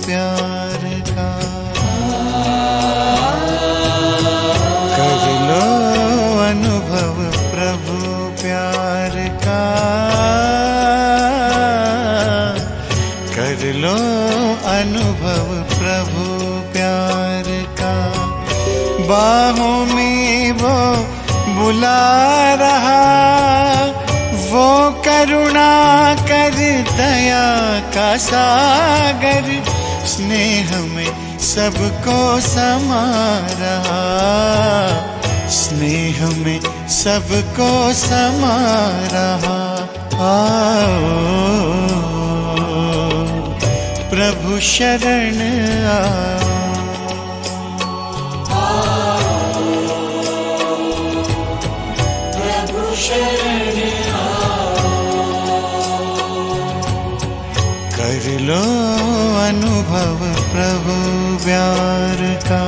प्यार का। कर लो अनुभव प्रभु प्यार का, कर लो अनुभव प्रभु प्यार का। बाहों में वो बुला रहा, वो करुणा कर दया का सागर, स्नेह में सबको समा रहा, स्नेह में सबको समा रहा। आओ प्रभु शरण आओ, प्रभु शरण आओ। कर लो अनुभव प्रभु प्यार का।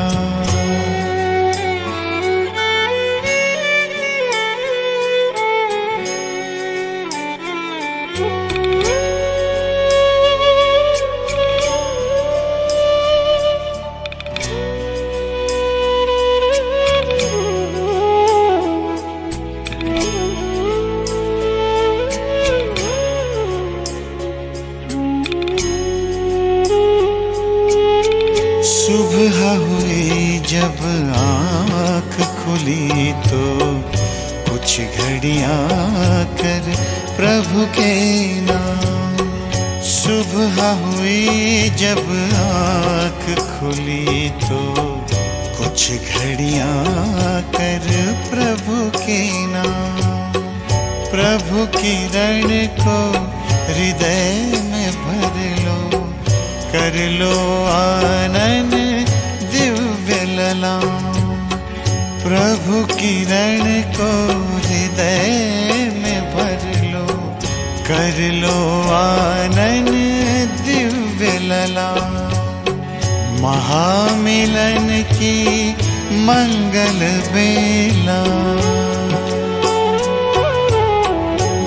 सुबह हुई जब आँख खुली तो कुछ घड़ियाँ कर प्रभु के नाम। सुबह हुई जब आँख खुली तो कुछ घड़ियाँ कर प्रभु के नाम। प्रभु किरण को हृदय में भर लो, कर लो आनंद दिव्य ललाम। प्रभु किरण को हृदय में भर लो, कर लो आनंद दिव्य ललाम। महामिलन की मंगल बेला,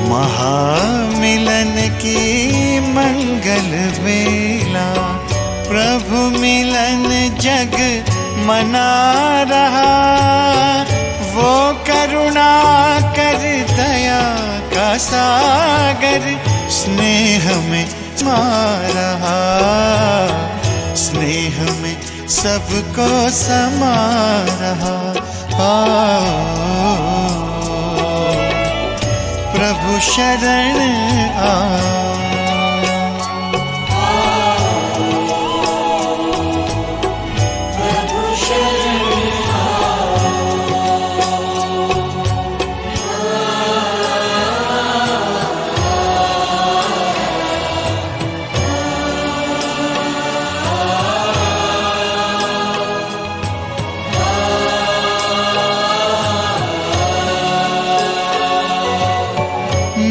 महामिलन की मंगल बेला। प्रभु मिलन जग मना रहा, वो करुणा कर दया का सागर, स्नेह में समा रहा, स्नेह में सबको समा रहा। आओ प्रभु शरण आओ, प्रभु शरण आओ।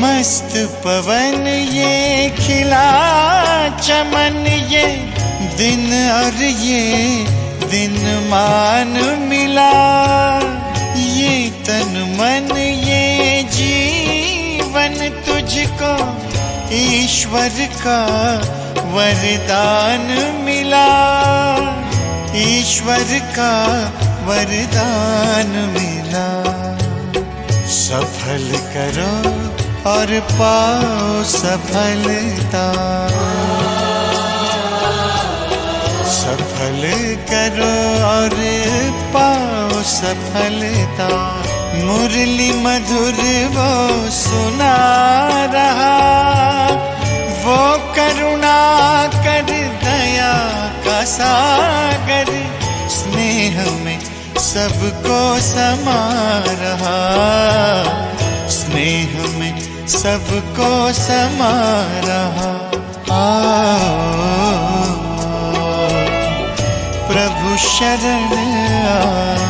मस्त पवन ये खिला चमन, ये दिन और ये दिन मान मिला। ये तन मन ये जीवन तुझको ईश्वर का वरदान मिला, ईश्वर का वरदान मिला। सफल करो और पाओ सफलता, सफल करो और पाओ सफलता। मुरली मधुर वो सुना रहा, वो करुणा कर दया का सागर, स्नेह में सबको समा रहा, स्नेह में सबको समा रहा। आओ प्रभु शरण आओ,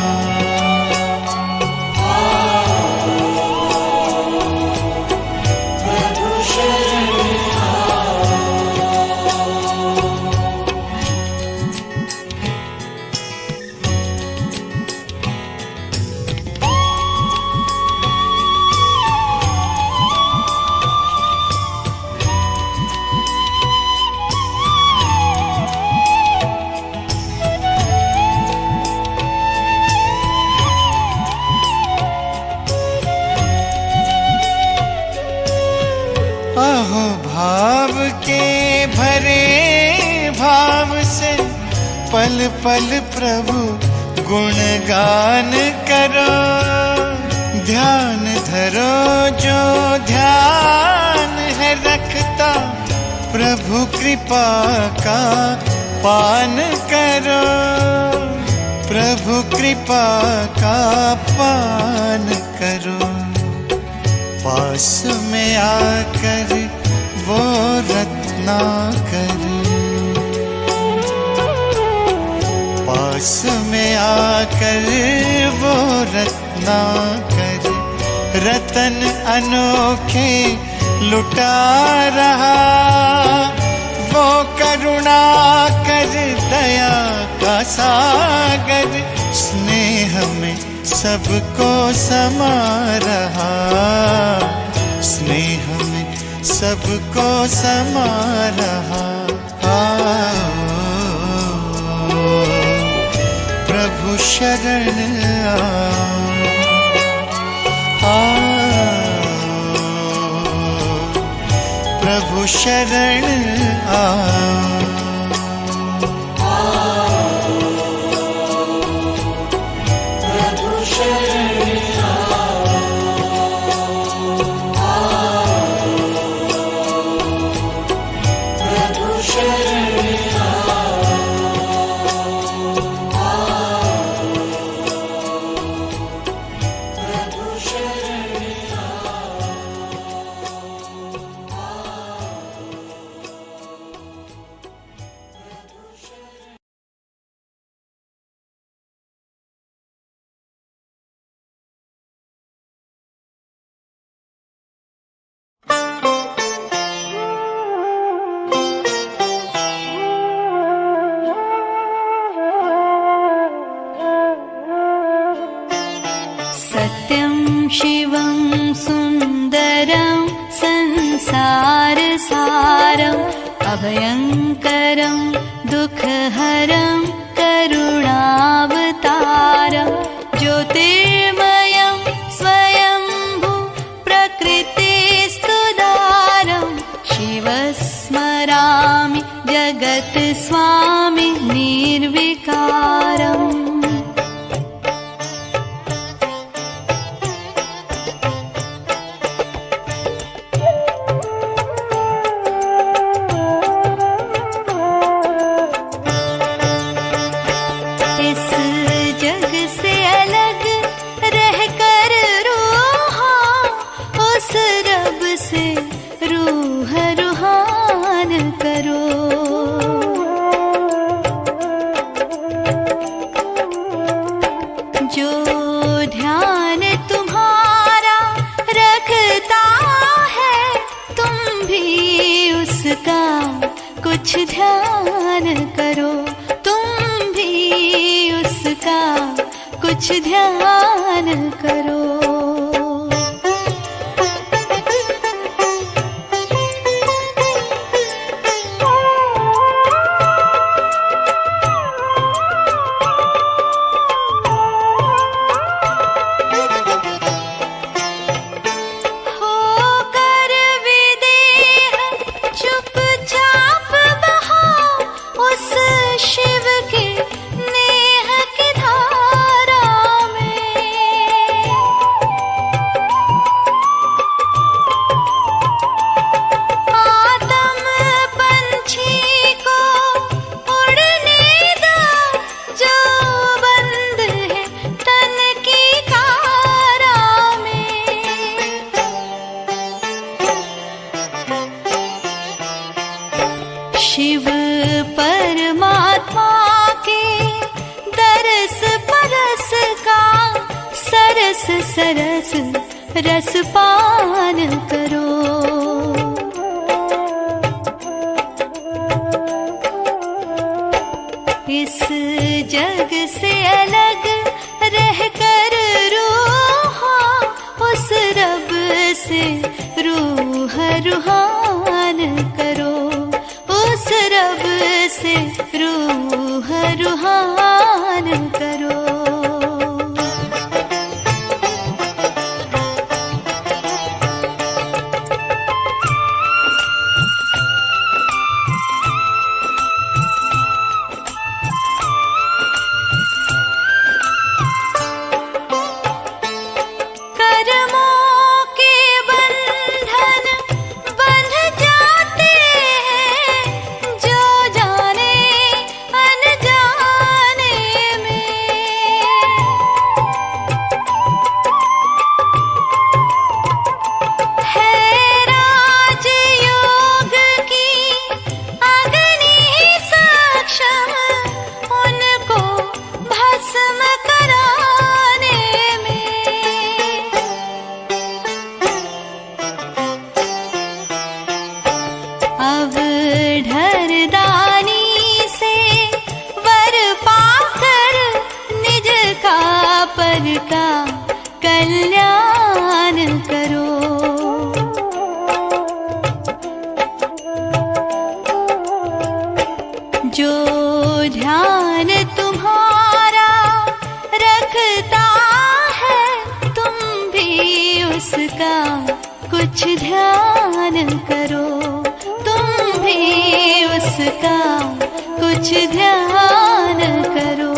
प्रभु शरण आओ। पल पल प्रभु गुणगान करो। ध्यान धरो जो ध्यान है रखता, प्रभु कृपा का पान करो। प्रभु कृपा का पान करो। पास में आकर वो रत्नाकर, पास में आकर वो रत्नाकर, रतन अनोखे लुटा रहा। वो करुणा कर दया का सागर, स्नेह में सबको समा रहा। स्नेह में सबको समा रहा। प्रभु शरण प्रभु शरण प्रभु शरण प्रभु शरण शिवं सुन्दरं संसारसारं, अभयङ्करं दुःखहरं करुणावतारं, ज्योतिर्मयं स्वयंभू प्रकृतिस्तुदारं, शिवस्मरामि जगत्स्वामि निर्विकारम्। कुछ ध्यान करो, तुम भी उसका कुछ ध्यान करो। शिव परमात्मा के दरस परस का सरस सरस रस पान करो। इस जग से अलग रहकर रूह उस रब से रूह रूहान करो। उस रब से रूह रूहान करो। ध्यान तुम्हारा रखता है, तुम भी उसका कुछ ध्यान करो, तुम भी उसका कुछ ध्यान करो।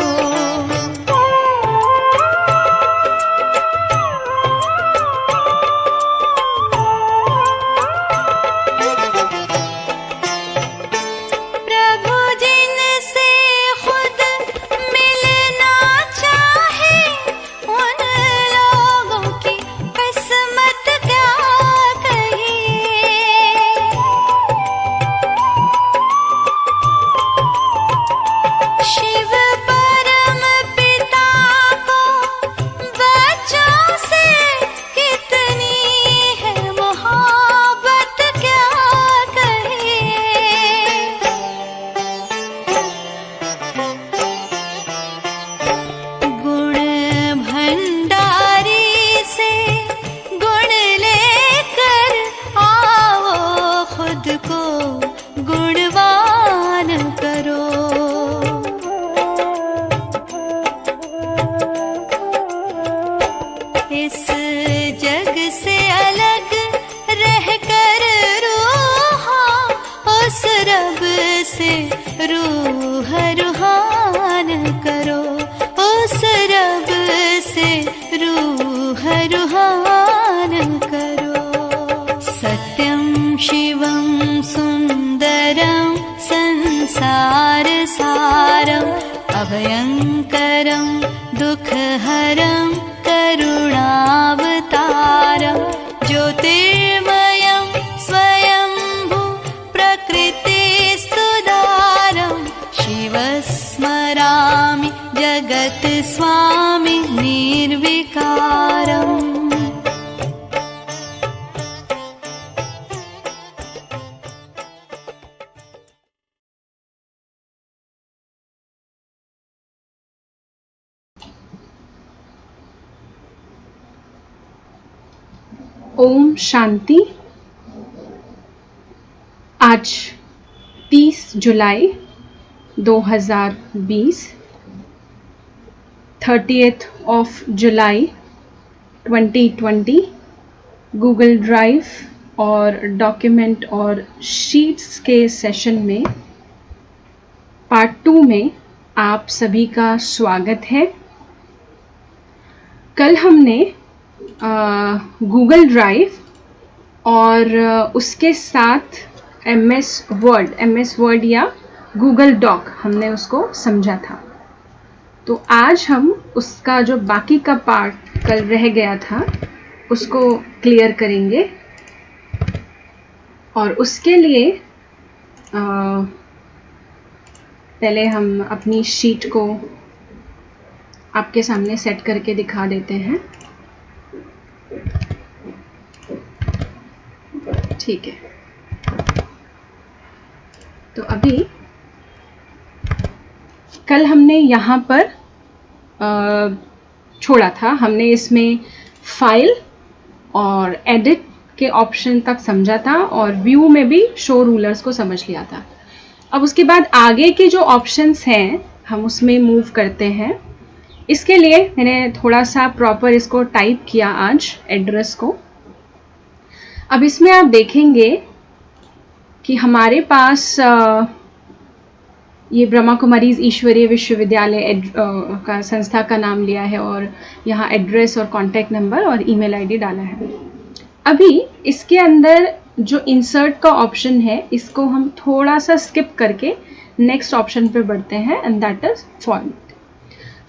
इस जग से अलग रहकर रूहा उस रब से रूह रूहान करो, उस रब से रूह रूहान करो। सत्यं शिवं सुंदरं संसार सारं अभयंकरं दुःखहरं करुणावतारं ज्योतिर्मयं स्वयंभू प्रकृतिस्तुदारं शिवस्मरामि जगत् स्वामी निर्विकारम्। ओम शांति। आज 30 जुलाई 2020, 30th of July 2020, Google drive और डॉक्यूमेंट और शीट्स के सेशन में पार्ट 2 में आप सभी का स्वागत है। कल हमने गूगल ड्राइव और उसके साथ MS वर्ड या गूगल डॉक हमने उसको समझा था। तो आज हम उसका जो बाकी का पार्ट कल रह गया था उसको क्लियर करेंगे और उसके लिए पहले हम अपनी शीट को आपके सामने सेट करके दिखा देते हैं। ठीक है, तो अभी कल हमने यहाँ पर छोड़ा था, हमने इसमें फाइल और एडिट के ऑप्शन तक समझा था और व्यू में भी शो रूलर्स को समझ लिया था। अब उसके बाद आगे के जो ऑप्शंस हैं हम उसमें मूव करते हैं। इसके लिए मैंने थोड़ा सा प्रॉपर इसको टाइप किया आज एड्रेस को। अब इसमें आप देखेंगे कि हमारे पास ये ब्रह्मा कुमारीज ईश्वरीय विश्वविद्यालय का संस्था का नाम लिया है और यहाँ एड्रेस और कॉन्टैक्ट नंबर और ईमेल आईडी डाला है। अभी इसके अंदर जो इंसर्ट का ऑप्शन है इसको हम थोड़ा सा स्किप करके नेक्स्ट ऑप्शन पे बढ़ते हैं and that is format.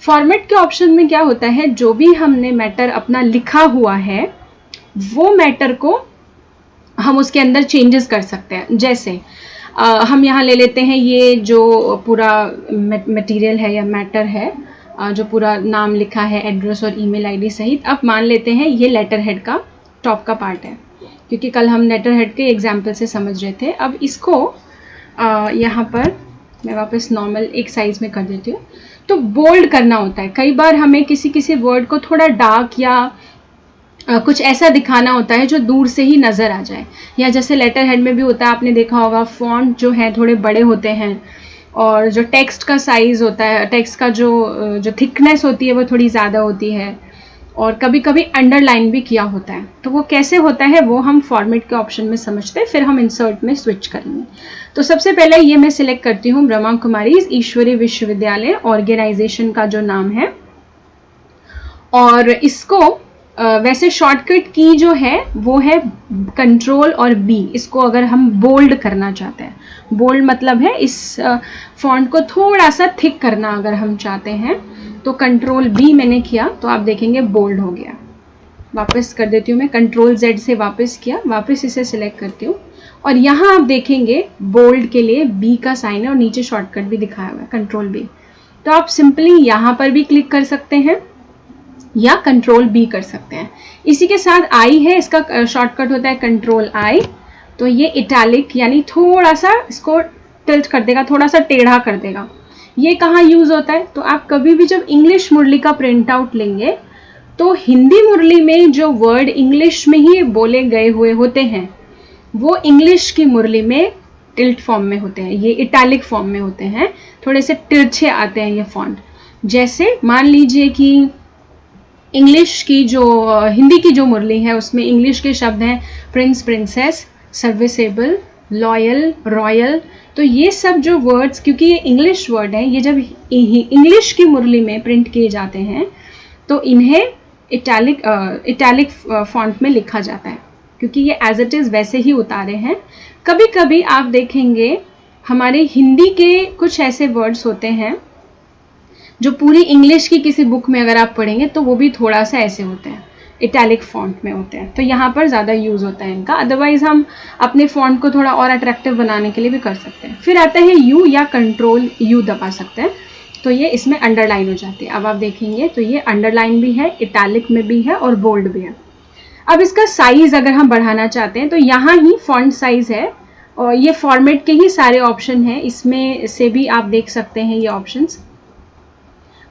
Format के ऑप्शन में क्या होता है, जो भी हमने मैटर अपना लिखा हुआ है वो मैटर को हम उसके अंदर चेंजेस कर सकते हैं। जैसे हम यहाँ ले लेते हैं ये जो पूरा मटेरियल है या मैटर है, जो पूरा नाम लिखा है एड्रेस और ईमेल आईडी सहित। अब मान लेते हैं ये लेटर हेड का टॉप का पार्ट है, क्योंकि कल हम लेटर हेड के एग्जाम्पल से समझ रहे थे। अब इसको यहाँ पर मैं वापस नॉर्मल एक साइज में कर देती हूँ। तो बोल्ड करना होता है, कई बार हमें किसी वर्ड को थोड़ा डार्क या कुछ ऐसा दिखाना होता है जो दूर से ही नज़र आ जाए, या जैसे लेटर हेड में भी होता है, आपने देखा होगा फॉन्ट जो है थोड़े बड़े होते हैं और जो टेक्स्ट का साइज़ होता है, टेक्स्ट का जो थिकनेस होती है वो थोड़ी ज़्यादा होती है, और कभी कभी अंडरलाइन भी किया होता है। तो वो कैसे होता है वो हम फॉर्मेट के ऑप्शन में समझते हैं, फिर हम इंसर्ट में स्विच करेंगे। तो सबसे पहले ये मैं सिलेक्ट करती हूँ ब्रह्मा कुमारीज ईश्वरीय विश्वविद्यालय ऑर्गेनाइजेशन का जो नाम है, और इसको वैसे शॉर्टकट की जो है वो है कंट्रोल और बी। इसको अगर हम बोल्ड करना चाहते हैं, बोल्ड मतलब है इस फॉन्ट को थोड़ा सा थिक करना अगर हम चाहते हैं, तो कंट्रोल बी मैंने किया तो आप देखेंगे बोल्ड हो गया। वापस कर देती हूँ मैं, कंट्रोल जेड से वापस किया, वापस इसे सिलेक्ट करती हूँ, और यहाँ आप देखेंगे बोल्ड के लिए बी का साइन है और नीचे शॉर्टकट भी दिखाया हुआ है कंट्रोल बी। तो आप सिंपली यहाँ पर भी क्लिक कर सकते हैं या कंट्रोल बी कर सकते हैं। इसी के साथ आई है, इसका शॉर्टकट होता है कंट्रोल आई। तो ये इटैलिक यानी थोड़ा सा इसको टिल्ट कर देगा, थोड़ा सा टेढ़ा कर देगा। ये कहाँ यूज होता है, तो आप कभी भी जब इंग्लिश मुरली का प्रिंट आउट लेंगे तो हिंदी मुरली में जो वर्ड इंग्लिश में ही बोले गए हुए होते हैं वो इंग्लिश की मुरली में टिल्ट फॉर्म में होते हैं, ये इटैलिक फॉर्म में होते हैं, थोड़े से तिरछे आते हैं ये फॉन्ट। जैसे मान लीजिए कि इंग्लिश की जो हिंदी की जो मुरली है उसमें इंग्लिश के शब्द हैं Prince, princess, serviceable, loyal, royal. तो ये सब जो वर्ड्स, क्योंकि ये इंग्लिश वर्ड हैं, ये जब इंग्लिश की मुरली में प्रिंट किए जाते हैं तो इन्हें इटैलिक फॉन्ट में लिखा जाता है, क्योंकि ये एज इट इज़ वैसे ही उतारे हैं। कभी कभी आप देखेंगे हमारे हिंदी के कुछ ऐसे वर्ड्स होते हैं जो पूरी इंग्लिश की किसी बुक में अगर आप पढ़ेंगे तो वो भी थोड़ा सा ऐसे होते हैं, इटैलिक फॉन्ट में होते हैं। तो यहाँ पर ज़्यादा यूज़ होता है इनका। अदरवाइज हम अपने फॉन्ट को थोड़ा और अट्रैक्टिव बनाने के लिए भी कर सकते हैं। फिर आता है यू या कंट्रोल यू दबा सकते हैं, तो ये इसमें अंडरलाइन हो जाती है। अब आप देखेंगे तो ये अंडरलाइन भी है, इटैलिक में भी है और बोल्ड भी है। अब इसका साइज अगर हम बढ़ाना चाहते हैं तो यहाँ ही फॉन्ट साइज है, और ये फॉर्मेट के ही सारे ऑप्शन हैं, इसमें से भी आप देख सकते हैं ये ऑप्शंस।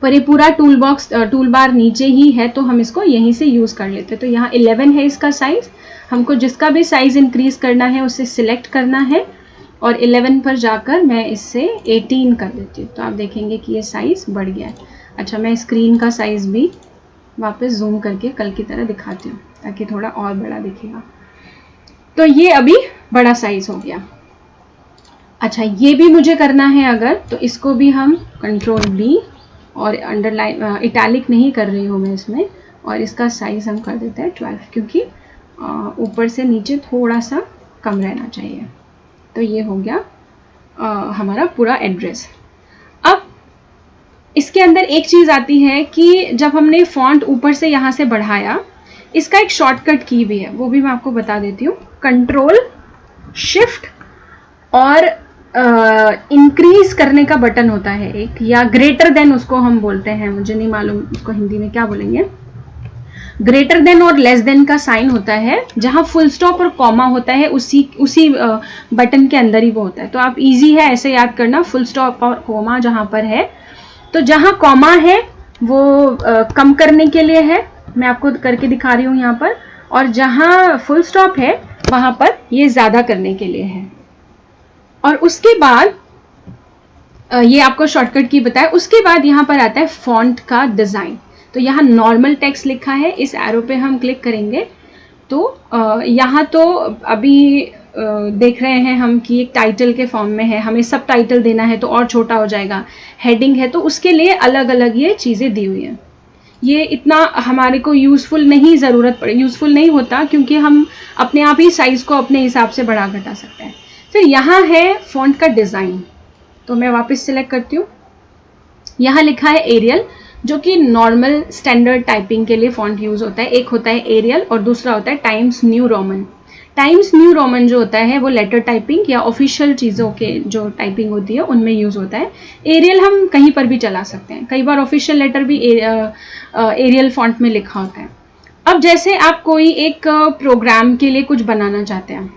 पर ये पूरा टूल बार नीचे ही है तो हम इसको यहीं से यूज़ कर लेते हैं। तो यहाँ 11 है इसका साइज़, हमको जिसका भी साइज़ इंक्रीज़ करना है उसे सिलेक्ट करना है, और 11 पर जाकर मैं इससे 18 कर देती हूँ। तो आप देखेंगे कि ये साइज़ बढ़ गया है। अच्छा, मैं स्क्रीन का साइज़ भी वापस जूम करके कल की तरह दिखाती हूँ ताकि थोड़ा और बड़ा दिखेगा। तो ये अभी बड़ा साइज़ हो गया। अच्छा, ये भी मुझे करना है अगर, तो इसको भी हम कंट्रोल बी, और अंडरलाइन इटैलिक नहीं कर रही हूँ मैं इसमें, और इसका साइज़ हम कर देते हैं 12, क्योंकि ऊपर से नीचे थोड़ा सा कम रहना चाहिए। तो ये हो गया हमारा पूरा एड्रेस। अब इसके अंदर एक चीज़ आती है कि जब हमने फॉन्ट ऊपर से यहाँ से बढ़ाया, इसका एक शॉर्टकट की भी है, वो भी मैं आपको बता देती हूँ। कंट्रोल शिफ्ट और इंक्रीज करने का बटन होता है एक, या ग्रेटर देन उसको हम बोलते हैं, मुझे नहीं मालूम उसको हिंदी में क्या बोलेंगे। ग्रेटर देन और लेस देन का साइन होता है, जहां फुल स्टॉप और कॉमा होता है उसी बटन के अंदर ही वो होता है। तो आप इजी है ऐसे याद करना, फुल स्टॉप और कॉमा जहां पर है, तो जहां कॉमा है वो कम करने के लिए है, मैं आपको करके दिखा रही हूँ यहाँ पर, और जहां फुल स्टॉप है वहां पर ये ज्यादा करने के लिए है। और उसके बाद ये आपको शॉर्टकट की बताया। उसके बाद यहाँ पर आता है फॉन्ट का डिज़ाइन। तो यहाँ नॉर्मल टेक्स्ट लिखा है, इस एरो पे हम क्लिक करेंगे तो यहाँ तो अभी देख रहे हैं हम कि एक टाइटल के फॉर्म में है, हमें सब टाइटल देना है तो और छोटा हो जाएगा। हेडिंग है तो उसके लिए अलग अलग ये चीज़ें दी हुई हैं। ये इतना हमारे को यूज़फुल नहीं होता, क्योंकि हम अपने आप ही साइज़ को अपने हिसाब से बढ़ा घटा सकते हैं। फिर यहाँ है फॉन्ट का डिज़ाइन, तो मैं वापस सिलेक्ट करती हूँ। यहाँ लिखा है एरियल, जो कि नॉर्मल स्टैंडर्ड टाइपिंग के लिए फॉन्ट यूज़ होता है। एक होता है एरियल और दूसरा होता है times new Roman. Times new Roman जो होता है वो लेटर टाइपिंग या ऑफिशियल चीज़ों के जो टाइपिंग होती है उनमें यूज़ होता है। एरियल हम कहीं पर भी चला सकते हैं, कई बार ऑफिशियल लेटर भी एरियल फॉन्ट में लिखा होता है। अब जैसे आप कोई एक प्रोग्राम के लिए कुछ बनाना चाहते हैं,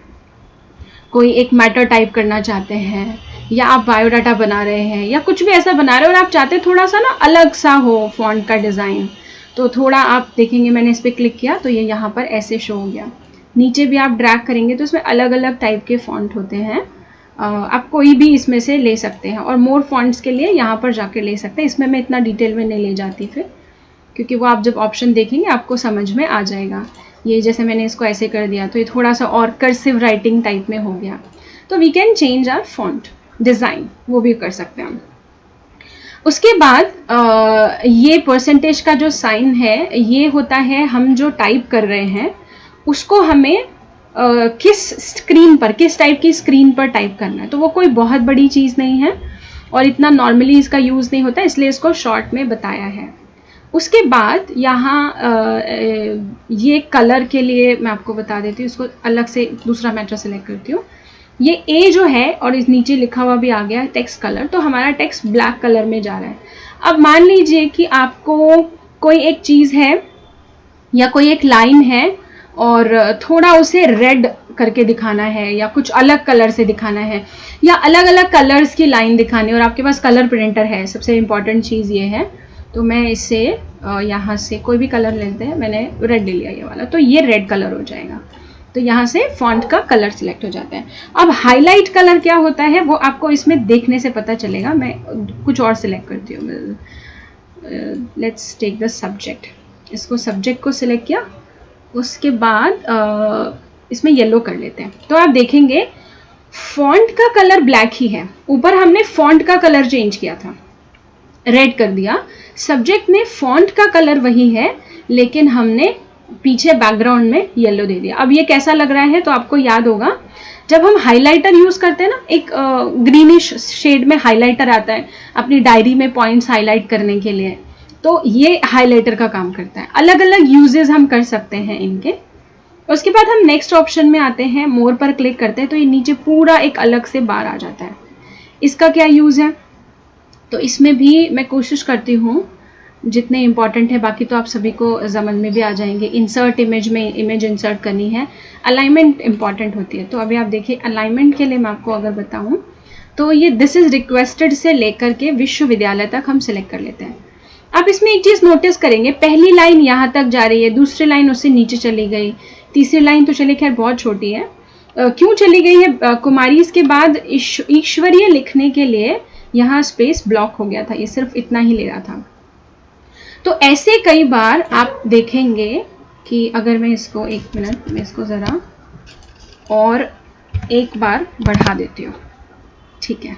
कोई एक मैटर टाइप करना चाहते हैं, या आप बायोडाटा बना रहे हैं, या कुछ भी ऐसा बना रहे हो और आप चाहते हैं थोड़ा सा ना अलग सा हो फॉन्ट का डिज़ाइन, तो थोड़ा आप देखेंगे मैंने इस पर क्लिक किया तो ये यहाँ पर ऐसे शो हो गया। नीचे भी आप ड्रैग करेंगे तो इसमें अलग अलग टाइप के फॉन्ट होते हैं, आप कोई भी इसमें से ले सकते हैं, और मोर फॉन्ट्स के लिए यहाँ पर जाकर ले सकते हैं। इसमें मैं इतना डिटेल में नहीं ले जाती फिर, क्योंकि वो आप जब ऑप्शन देखेंगे आपको समझ में आ जाएगा। ये जैसे मैंने इसको ऐसे कर दिया तो ये थोड़ा सा और कर्सिव राइटिंग टाइप में हो गया। तो we can change our font design, वो भी कर सकते हैं हम। उसके बाद ये परसेंटेज का जो साइन है ये होता है हम जो टाइप कर रहे हैं उसको हमें किस स्क्रीन पर, किस टाइप की स्क्रीन पर टाइप करना है। तो वो कोई बहुत बड़ी चीज़ नहीं है और इतना नॉर्मली इसका यूज़ नहीं होता, इसलिए इसको शॉर्ट में बताया है। उसके बाद यहाँ ये कलर के लिए मैं आपको बता देती हूँ, इसको अलग से दूसरा मैटर सेलेक्ट करती हूँ। ये ए जो है और इस नीचे लिखा हुआ भी आ गया है टेक्स्ट कलर, तो हमारा टेक्स्ट ब्लैक कलर में जा रहा है। अब मान लीजिए कि आपको कोई एक चीज़ है या कोई एक लाइन है और थोड़ा उसे रेड करके दिखाना है या कुछ अलग कलर से दिखाना है या अलग अलग कलर्स की लाइन दिखानी है, और आपके पास कलर प्रिंटर है, सबसे इम्पॉर्टेंट चीज़ ये है। तो मैं इससे यहाँ से कोई भी कलर लेते हैं, मैंने रेड ले लिया ये वाला, तो ये रेड कलर हो जाएगा। तो यहाँ से फॉन्ट का कलर सिलेक्ट हो जाता है। अब हाईलाइट कलर क्या होता है वो आपको इसमें देखने से पता चलेगा। मैं कुछ और सिलेक्ट करती हूँ। लेट्स टेक द सब्जेक्ट, इसको सब्जेक्ट को सिलेक्ट किया, उसके बाद इसमें येलो कर लेते हैं। तो आप देखेंगे फॉन्ट का कलर ब्लैक ही है, ऊपर हमने फॉन्ट का कलर चेंज किया था, रेड कर दिया। सब्जेक्ट में फॉन्ट का कलर वही है लेकिन हमने पीछे बैकग्राउंड में येलो दे दिया। अब ये कैसा लग रहा है तो आपको याद होगा जब हम हाइलाइटर यूज़ करते हैं ना, एक ग्रीनिश शेड में हाइलाइटर आता है अपनी डायरी में पॉइंट्स हाईलाइट करने के लिए, तो ये हाइलाइटर का काम करता है। अलग अलग यूजेस हम कर सकते हैं इनके। उसके बाद हम नेक्स्ट ऑप्शन में आते हैं, मोर पर क्लिक करते हैं तो ये नीचे पूरा एक अलग से बार आ जाता है। इसका क्या यूज़ है, तो इसमें भी मैं कोशिश करती हूँ जितने इंपॉर्टेंट है, बाकी तो आप सभी को समझ में भी आ जाएंगे। इंसर्ट इमेज में इमेज इंसर्ट करनी है, अलाइनमेंट इंपॉर्टेंट होती है। तो अभी आप देखिए अलाइनमेंट के लिए मैं आपको अगर बताऊँ तो ये दिस इज रिक्वेस्टेड से लेकर के विश्वविद्यालय तक हम सिलेक्ट कर लेते हैं। आप इसमें एक चीज़ नोटिस करेंगे, पहली लाइन यहाँ तक जा रही है, दूसरी लाइन उससे नीचे चली गई, तीसरी लाइन तो चलिए खैर बहुत छोटी है, क्यों चली गई है? कुमारी के बाद ईश्वरीय लिखने के लिए यहाँ स्पेस ब्लॉक हो गया था, ये सिर्फ इतना ही ले रहा था। तो ऐसे कई बार आप देखेंगे कि अगर मैं इसको एक मिनट में इसको ज़रा और एक बार बढ़ा देती हूँ, ठीक है,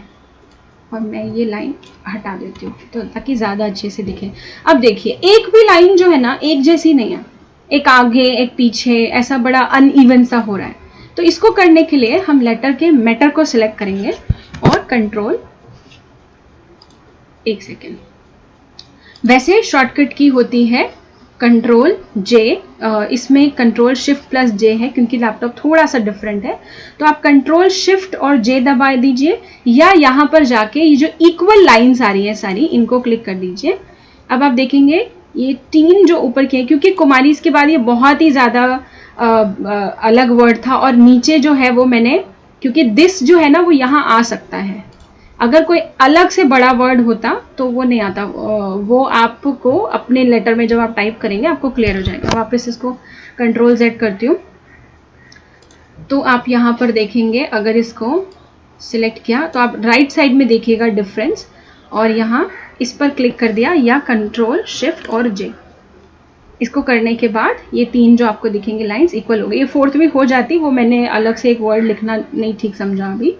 और मैं ये लाइन हटा देती हूँ तो ताकि ज़्यादा अच्छे से दिखे। अब देखिए एक भी लाइन जो है ना एक जैसी नहीं है, एक आगे एक पीछे, ऐसा बड़ा अनइवन सा हो रहा है। तो इसको करने के लिए हम लेटर के मैटर को सिलेक्ट करेंगे और कंट्रोल, एक सेकेंड, वैसे शॉर्टकट की होती है कंट्रोल जे, इसमें कंट्रोल शिफ्ट प्लस जे है क्योंकि लैपटॉप थोड़ा सा डिफरेंट है। तो आप कंट्रोल शिफ्ट और जे दबा दीजिए या यहाँ पर जाके ये जो इक्वल लाइंस आ रही है सारी, इनको क्लिक कर दीजिए। अब आप देखेंगे ये 3 जो ऊपर के हैं, क्योंकि कुमारी इसके बाद ये बहुत ही ज़्यादा अलग वर्ड था और नीचे जो है वो मैंने, क्योंकि दिस जो है ना वो यहाँ आ सकता है, अगर कोई अलग से बड़ा वर्ड होता तो वो नहीं आता, वो आपको अपने लेटर में जब आप टाइप करेंगे आपको क्लियर हो जाएगा। वापस इसको कंट्रोल Z करती हूँ तो आप यहाँ पर देखेंगे, अगर इसको सिलेक्ट किया तो आप राइट साइड में देखिएगा डिफरेंस, और यहाँ इस पर क्लिक कर दिया या कंट्रोल शिफ्ट और जे। इसको करने के बाद ये 3 जो आपको दिखेंगे लाइंस इक्वल हो गई। ये 4th भी हो जाती, वो मैंने अलग से एक वर्ड लिखना नहीं ठीक समझा अभी।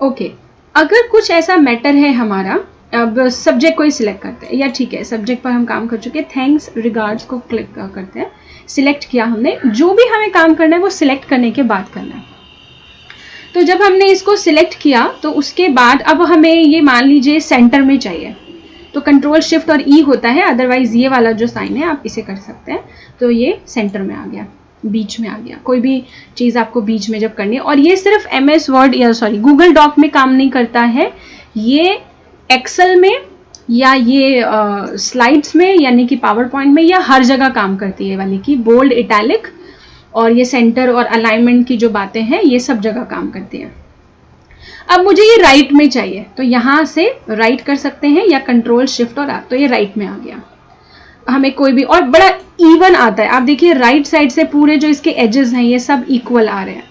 ओके, अगर कुछ ऐसा मैटर है हमारा, अब सब्जेक्ट को ही सिलेक्ट करते हैं, या ठीक है सब्जेक्ट पर हम काम कर चुके हैं, थैंक्स रिगार्ड्स को क्लिक करते हैं, सिलेक्ट किया हमने। जो भी हमें काम करना है वो सिलेक्ट करने के बाद करना है। तो जब हमने इसको सिलेक्ट किया तो उसके बाद अब हमें ये मान लीजिए सेंटर में चाहिए, तो कंट्रोल शिफ्ट और ई होता है, अदरवाइज ये वाला जो साइन है आप इसे कर सकते हैं। तो ये सेंटर में आ गया, बीच में आ गया। कोई भी चीज़ आपको बीच में जब करनी है, और ये सिर्फ MS वर्ड या गूगल डॉक में काम नहीं करता है, ये एक्सेल में या ये स्लाइड्स में यानी कि पावर पॉइंट में, या हर जगह काम करती है वाली की बोल्ड, इटैलिक और ये सेंटर और अलाइनमेंट की जो बातें हैं ये सब जगह काम करती है। अब मुझे ये राइट में चाहिए तो यहाँ से राइट कर सकते हैं या कंट्रोल शिफ्ट और तो ये राइट में आ गया। हमें कोई भी, और बड़ा इवन आता है, आप देखिए राइट साइड से पूरे जो इसके एजेस हैं ये सब इक्वल आ रहे हैं।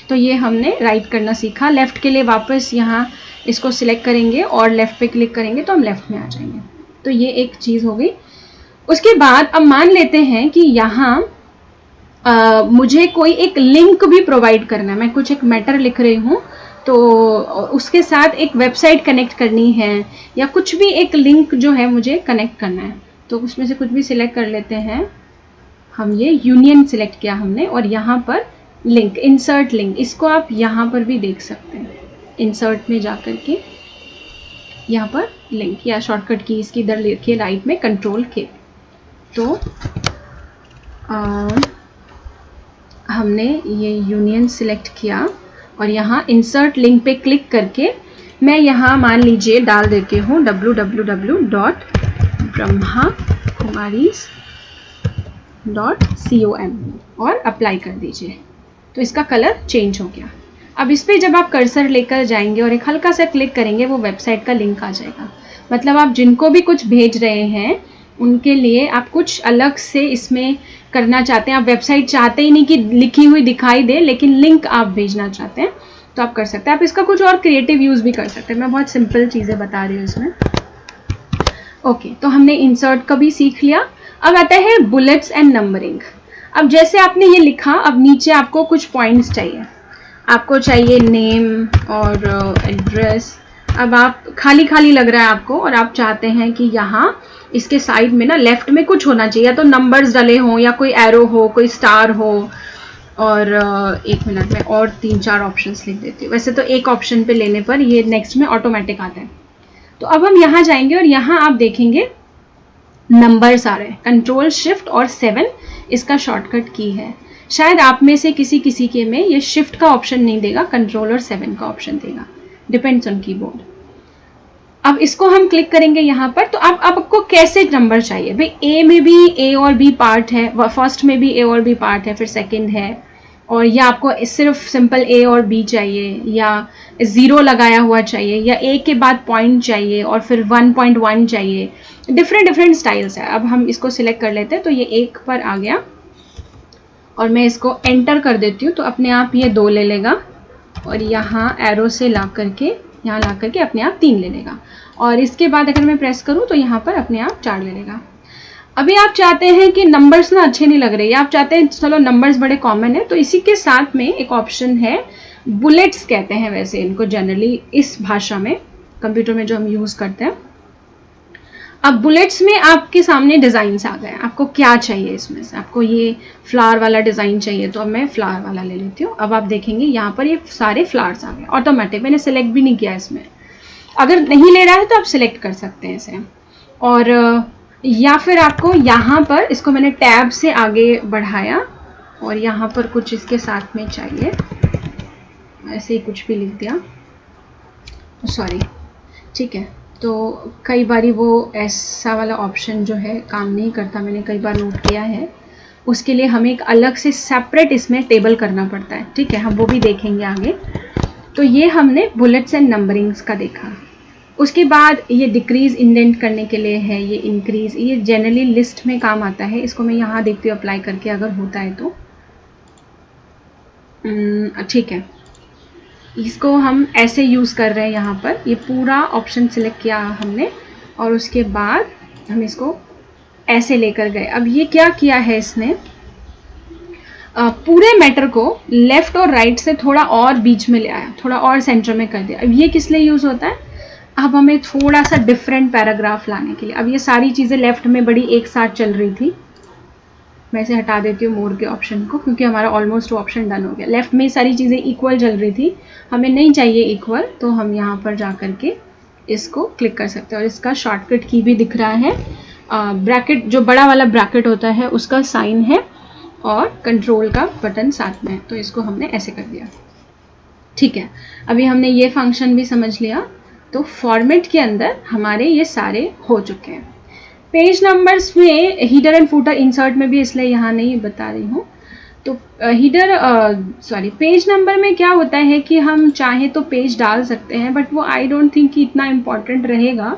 तो ये हमने राइट करना सीखा। लेफ़्ट के लिए वापस यहाँ इसको सिलेक्ट करेंगे और लेफ़्ट पे क्लिक करेंगे तो हम लेफ़्ट में आ जाएंगे। तो ये एक चीज़ हो गई। उसके बाद अब मान लेते हैं कि यहाँ मुझे कोई एक लिंक भी प्रोवाइड करना है। मैं कुछ एक मैटर लिख रही हूँ तो उसके साथ एक वेबसाइट कनेक्ट करनी है या कुछ भी एक लिंक जो है मुझे कनेक्ट करना है, तो उसमें से कुछ भी सिलेक्ट कर लेते हैं हम। ये यूनियन सिलेक्ट किया हमने और यहाँ पर लिंक, इंसर्ट लिंक, इसको आप यहाँ पर भी देख सकते हैं। इंसर्ट में जा कर के यहाँ पर लिंक या शॉर्टकट की इसकी इधर लिखिए राइट में Ctrl+K। तो हमने ये यूनियन सिलेक्ट किया और यहाँ इंसर्ट लिंक पे क्लिक करके मैं यहाँ मान लीजिए डाल देती हूँ www.brahmakumaris.com और अप्लाई कर दीजिए। तो इसका कलर चेंज हो गया। अब इस पर जब आप कर्सर लेकर जाएंगे और एक हल्का सा क्लिक करेंगे वो वेबसाइट का लिंक आ जाएगा। मतलब आप जिनको भी कुछ भेज रहे हैं उनके लिए आप कुछ अलग से इसमें करना चाहते हैं, आप वेबसाइट चाहते ही नहीं कि लिखी हुई दिखाई दे, लेकिन लिंक आप भेजना चाहते हैं तो आप कर सकते हैं। आप इसका कुछ और क्रिएटिव यूज़ भी कर सकते हैं। मैं बहुत सिंपल चीज़ें बता रही हूँ इसमें। ओके, तो हमने इंसर्ट का भी सीख लिया। अब आता है बुलेट्स एंड नंबरिंग। अब जैसे आपने ये लिखा, अब नीचे आपको कुछ पॉइंट्स चाहिए, आपको चाहिए नेम और एड्रेस। अब आप खाली लग रहा है आपको और आप चाहते हैं कि यहाँ इसके साइड में ना लेफ्ट में कुछ होना चाहिए, या तो नंबर्स डले हों या कोई एरो हो, कोई स्टार हो। और एक मिनट में और 3-4 ऑप्शंस लिख देती हूँ। वैसे तो एक ऑप्शन पे लेने पर ये नेक्स्ट में ऑटोमेटिक आता है। तो अब हम यहाँ जाएंगे और यहाँ आप देखेंगे नंबर्स आ रहे हैं। Ctrl+Shift और 7 इसका शॉर्टकट की है। शायद आप में से किसी के में ये शिफ्ट का ऑप्शन नहीं देगा, Ctrl और 7 का ऑप्शन देगा, डिपेंड्स ऑन कीबोर्ड। अब इसको हम क्लिक करेंगे यहाँ पर। तो अब आपको कैसे नंबर चाहिए भाई? ए में भी ए और बी पार्ट है, फर्स्ट में भी ए और बी पार्ट है, फिर सेकंड है, और या आपको सिर्फ सिंपल ए और बी चाहिए, या 0 लगाया हुआ चाहिए, या ए के बाद पॉइंट चाहिए और फिर 1.1 चाहिए। डिफरेंट स्टाइल्स है। अब हम इसको सिलेक्ट कर लेते हैं तो ये 1 पर आ गया और मैं इसको एंटर कर देती हूँ तो अपने आप ये 2 ले लेगा और यहाँ एरो से ला करके अपने आप 3 ले लेगा। और इसके बाद अगर मैं प्रेस करूँ तो यहाँ पर अपने आप 4 ले लेगा। अभी आप चाहते हैं कि नंबर्स ना अच्छे नहीं लग रहे, या आप चाहते हैं चलो नंबर्स बड़े कॉमन है, तो इसी के साथ में एक ऑप्शन है, बुलेट्स कहते हैं वैसे इनको जनरली इस भाषा में, कंप्यूटर में जो हम यूज़ करते हैं। अब बुलेट्स में आपके सामने डिज़ाइंस आ गए। आपको क्या चाहिए इसमें से? आपको ये फ्लावर वाला डिज़ाइन चाहिए तो अब मैं फ्लावर वाला ले लेती हूँ। अब आप देखेंगे यहाँ पर ये सारे फ्लावर्स आ गए ऑटोमेटिक। मैंने सिलेक्ट भी नहीं किया इसमें। अगर नहीं ले रहा है तो आप सिलेक्ट कर सकते हैं इसे। और या फिर आपको यहाँ पर इसको मैंने टैब से आगे बढ़ाया और यहाँ पर कुछ इसके साथ में चाहिए, ऐसे ही कुछ भी लिख दिया, सॉरी, ठीक है। तो कई बारी वो ऐसा वाला ऑप्शन जो है काम नहीं करता, मैंने कई बार नोट किया है। उसके लिए हमें एक अलग से सेपरेट इसमें टेबल करना पड़ता है, ठीक है, हम वो भी देखेंगे आगे। तो ये हमने बुलेट्स एंड नंबरिंग्स का देखा। उसके बाद ये डिक्रीज इंडेंट करने के लिए है, ये इंक्रीज, ये जनरली लिस्ट में काम आता है। इसको मैं यहाँ देखती हूँ अप्लाई करके अगर होता है तो ठीक है। इसको हम ऐसे यूज़ कर रहे हैं यहाँ पर। ये पूरा ऑप्शन सिलेक्ट किया हमने और उसके बाद हम इसको ऐसे लेकर गए। अब ये क्या किया है इसने, पूरे मैटर को लेफ्ट और राइट से थोड़ा और बीच में ले आया, थोड़ा और सेंटर में कर दिया। अब ये किस लिए यूज़ होता है? अब हमें थोड़ा सा डिफरेंट पैराग्राफ लाने के लिए। अब ये सारी चीज़ें लेफ्ट में बड़ी एक साथ चल रही थी, मैं इसे हटा देती हूँ मोर के ऑप्शन को, क्योंकि हमारा ऑलमोस्ट ऑप्शन डन हो गया। लेफ्ट में सारी चीज़ें इक्वल चल रही थी, हमें नहीं चाहिए इक्वल, तो हम यहाँ पर जा कर के इसको क्लिक कर सकते हैं। और इसका शॉर्टकट की भी दिख रहा है, ब्रैकेट जो बड़ा वाला ब्रैकेट होता है उसका साइन है और कंट्रोल का बटन साथ में है। तो इसको हमने ऐसे कर दिया, ठीक है। अभी हमने ये फंक्शन भी समझ लिया। तो फॉर्मेट के अंदर हमारे ये सारे हो चुके हैं। पेज नंबर्स में हीडर एंड फुटर इंसर्ट में भी इसलिए यहाँ नहीं बता रही हूँ। तो पेज नंबर में क्या होता है कि हम चाहे तो पेज डाल सकते हैं, बट वो आई डोंट थिंक कि इतना इम्पॉर्टेंट रहेगा,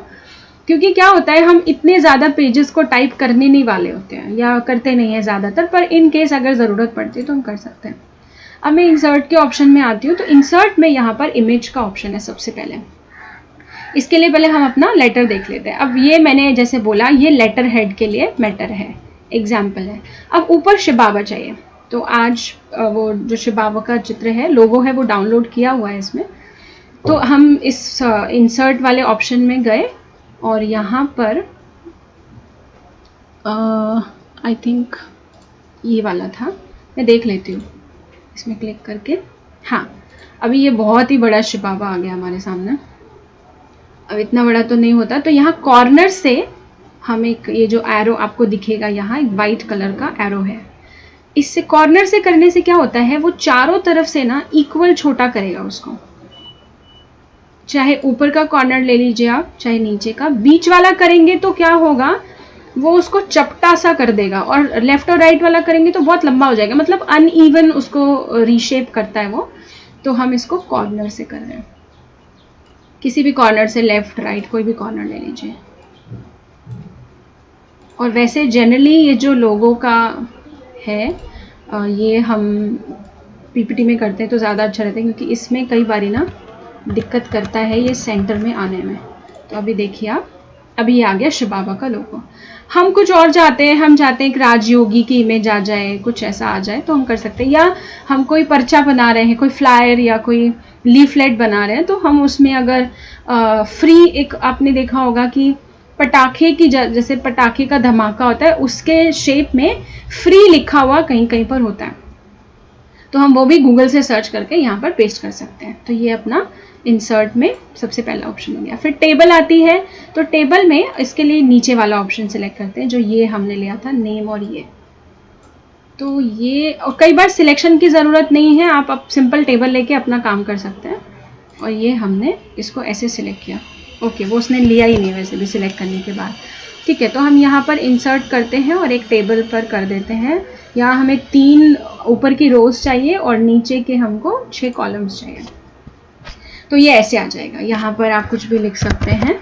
क्योंकि क्या होता है हम इतने ज़्यादा पेजेस को टाइप करने नहीं वाले होते हैं या करते नहीं हैं ज़्यादातर, पर इन केस अगर ज़रूरत पड़ती है तो हम कर सकते हैं। अब मैं इंसर्ट के ऑप्शन में आती हूँ, तो इंसर्ट में यहाँ पर इमेज का ऑप्शन है सबसे पहले। इसके लिए पहले हम अपना लेटर देख लेते हैं। अब ये मैंने जैसे बोला, ये लेटर हेड के लिए मैटर है, एग्जाम्पल है। अब ऊपर शिव बाबा चाहिए, तो आज वो जो शिव बाबा का चित्र है, लोगो है, वो डाउनलोड किया हुआ है इसमें। तो हम इस इंसर्ट वाले ऑप्शन में गए और यहाँ पर आई थिंक ये वाला था, मैं देख लेती हूँ इसमें क्लिक करके। हाँ, अभी ये बहुत ही बड़ा शिव बाबा आ गया हमारे सामने। अब इतना बड़ा तो नहीं होता, तो यहाँ कॉर्नर से हम एक, ये जो एरो आपको दिखेगा यहाँ, एक वाइट कलर का एरो है, इससे कॉर्नर से करने से क्या होता है, वो चारों तरफ से ना इक्वल छोटा करेगा उसको। चाहे ऊपर का कॉर्नर ले लीजिए आप, चाहे नीचे का। बीच वाला करेंगे तो क्या होगा, वो उसको चपटा सा कर देगा, और लेफ्ट और राइट वाला करेंगे तो बहुत लंबा हो जाएगा, मतलब अनइवन उसको रीशेप करता है वो। तो हम इसको कॉर्नर से कर रहे हैं, किसी भी कॉर्नर से, लेफ्ट राइट कोई भी कॉर्नर ले लीजिए। और वैसे जनरली ये जो लोगों का है, ये हम पीपीटी में करते हैं तो ज़्यादा अच्छा रहता है, क्योंकि इसमें कई बारी ना दिक्कत करता है ये सेंटर में आने में। तो अभी देखिए आप, अभी ये आ गया शिव बाबा का लोगो। हम कुछ और चाहते हैं, हम चाहते हैं कि राजयोगी की इमेज आ जाए, कुछ ऐसा आ जाए, तो हम कर सकते हैं। या हम कोई पर्चा बना रहे हैं, कोई फ्लायर या कोई लीफलेट बना रहे हैं, तो हम उसमें अगर फ्री, एक आपने देखा होगा कि पटाखे की, जैसे पटाखे का धमाका होता है, उसके शेप में फ्री लिखा हुआ कहीं कहीं पर होता है, तो हम वो भी गूगल से सर्च करके यहाँ पर पेस्ट कर सकते हैं। तो ये अपना इंसर्ट में सबसे पहला ऑप्शन हो गया। फिर टेबल आती है, तो टेबल में इसके लिए नीचे वाला ऑप्शन सेलेक्ट करते हैं, जो ये हमने लिया था, नेम और ये। तो ये, और कई बार सिलेक्शन की ज़रूरत नहीं है, आप सिंपल टेबल लेके अपना काम कर सकते हैं। और ये हमने इसको ऐसे सिलेक्ट किया, ओके, वो उसने लिया ही नहीं वैसे भी सिलेक्ट करने के बाद, ठीक है। तो हम यहाँ पर इंसर्ट करते हैं और एक टेबल पर कर देते हैं। यहाँ हमें 3 ऊपर की रोज चाहिए और नीचे के हमको 6 कॉलम्स चाहिए। तो ये ऐसे आ जाएगा, यहाँ पर आप कुछ भी लिख सकते हैं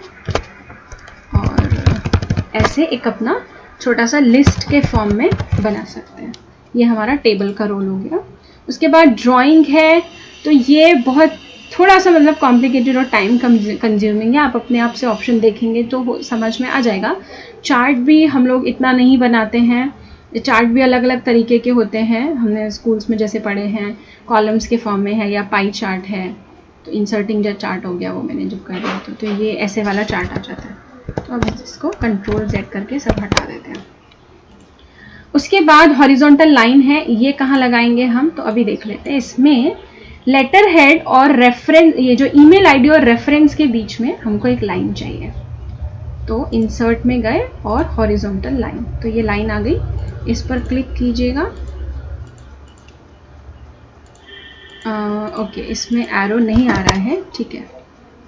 और ऐसे एक अपना छोटा सा लिस्ट के फॉर्म में बना सकते हैं। ये हमारा टेबल का रोल हो गया। उसके बाद ड्राइंग है, तो ये बहुत थोड़ा सा मतलब कॉम्प्लिकेटेड और टाइम कंज्यूमिंग है। आप अपने आप से ऑप्शन देखेंगे तो समझ में आ जाएगा। चार्ट भी हम लोग इतना नहीं बनाते हैं, चार्ट भी अलग अलग तरीके के होते हैं, हमने स्कूल्स में जैसे पढ़े हैं, कॉलम्स के फॉर्म में है या पाई चार्ट है। तो इंसर्टिंग जो चार्ट हो गया वो मैंने जब कर रहा था, तो ये ऐसे वाला चार्ट आ जाता है। तो अब इसको Ctrl+Z करके सब हटा देते हैं। उसके बाद हॉरिजॉन्टल लाइन है, ये कहाँ लगाएंगे हम, तो अभी देख लेते हैं। इसमें लेटर हेड और रेफरेंस, ये जो ईमेल आईडी और रेफरेंस के बीच में हमको एक लाइन चाहिए। तो इंसर्ट में गए और हॉरिजॉन्टल लाइन, तो ये लाइन आ गई, इस पर क्लिक कीजिएगा। ओके, इसमें एरो नहीं आ रहा है, ठीक है।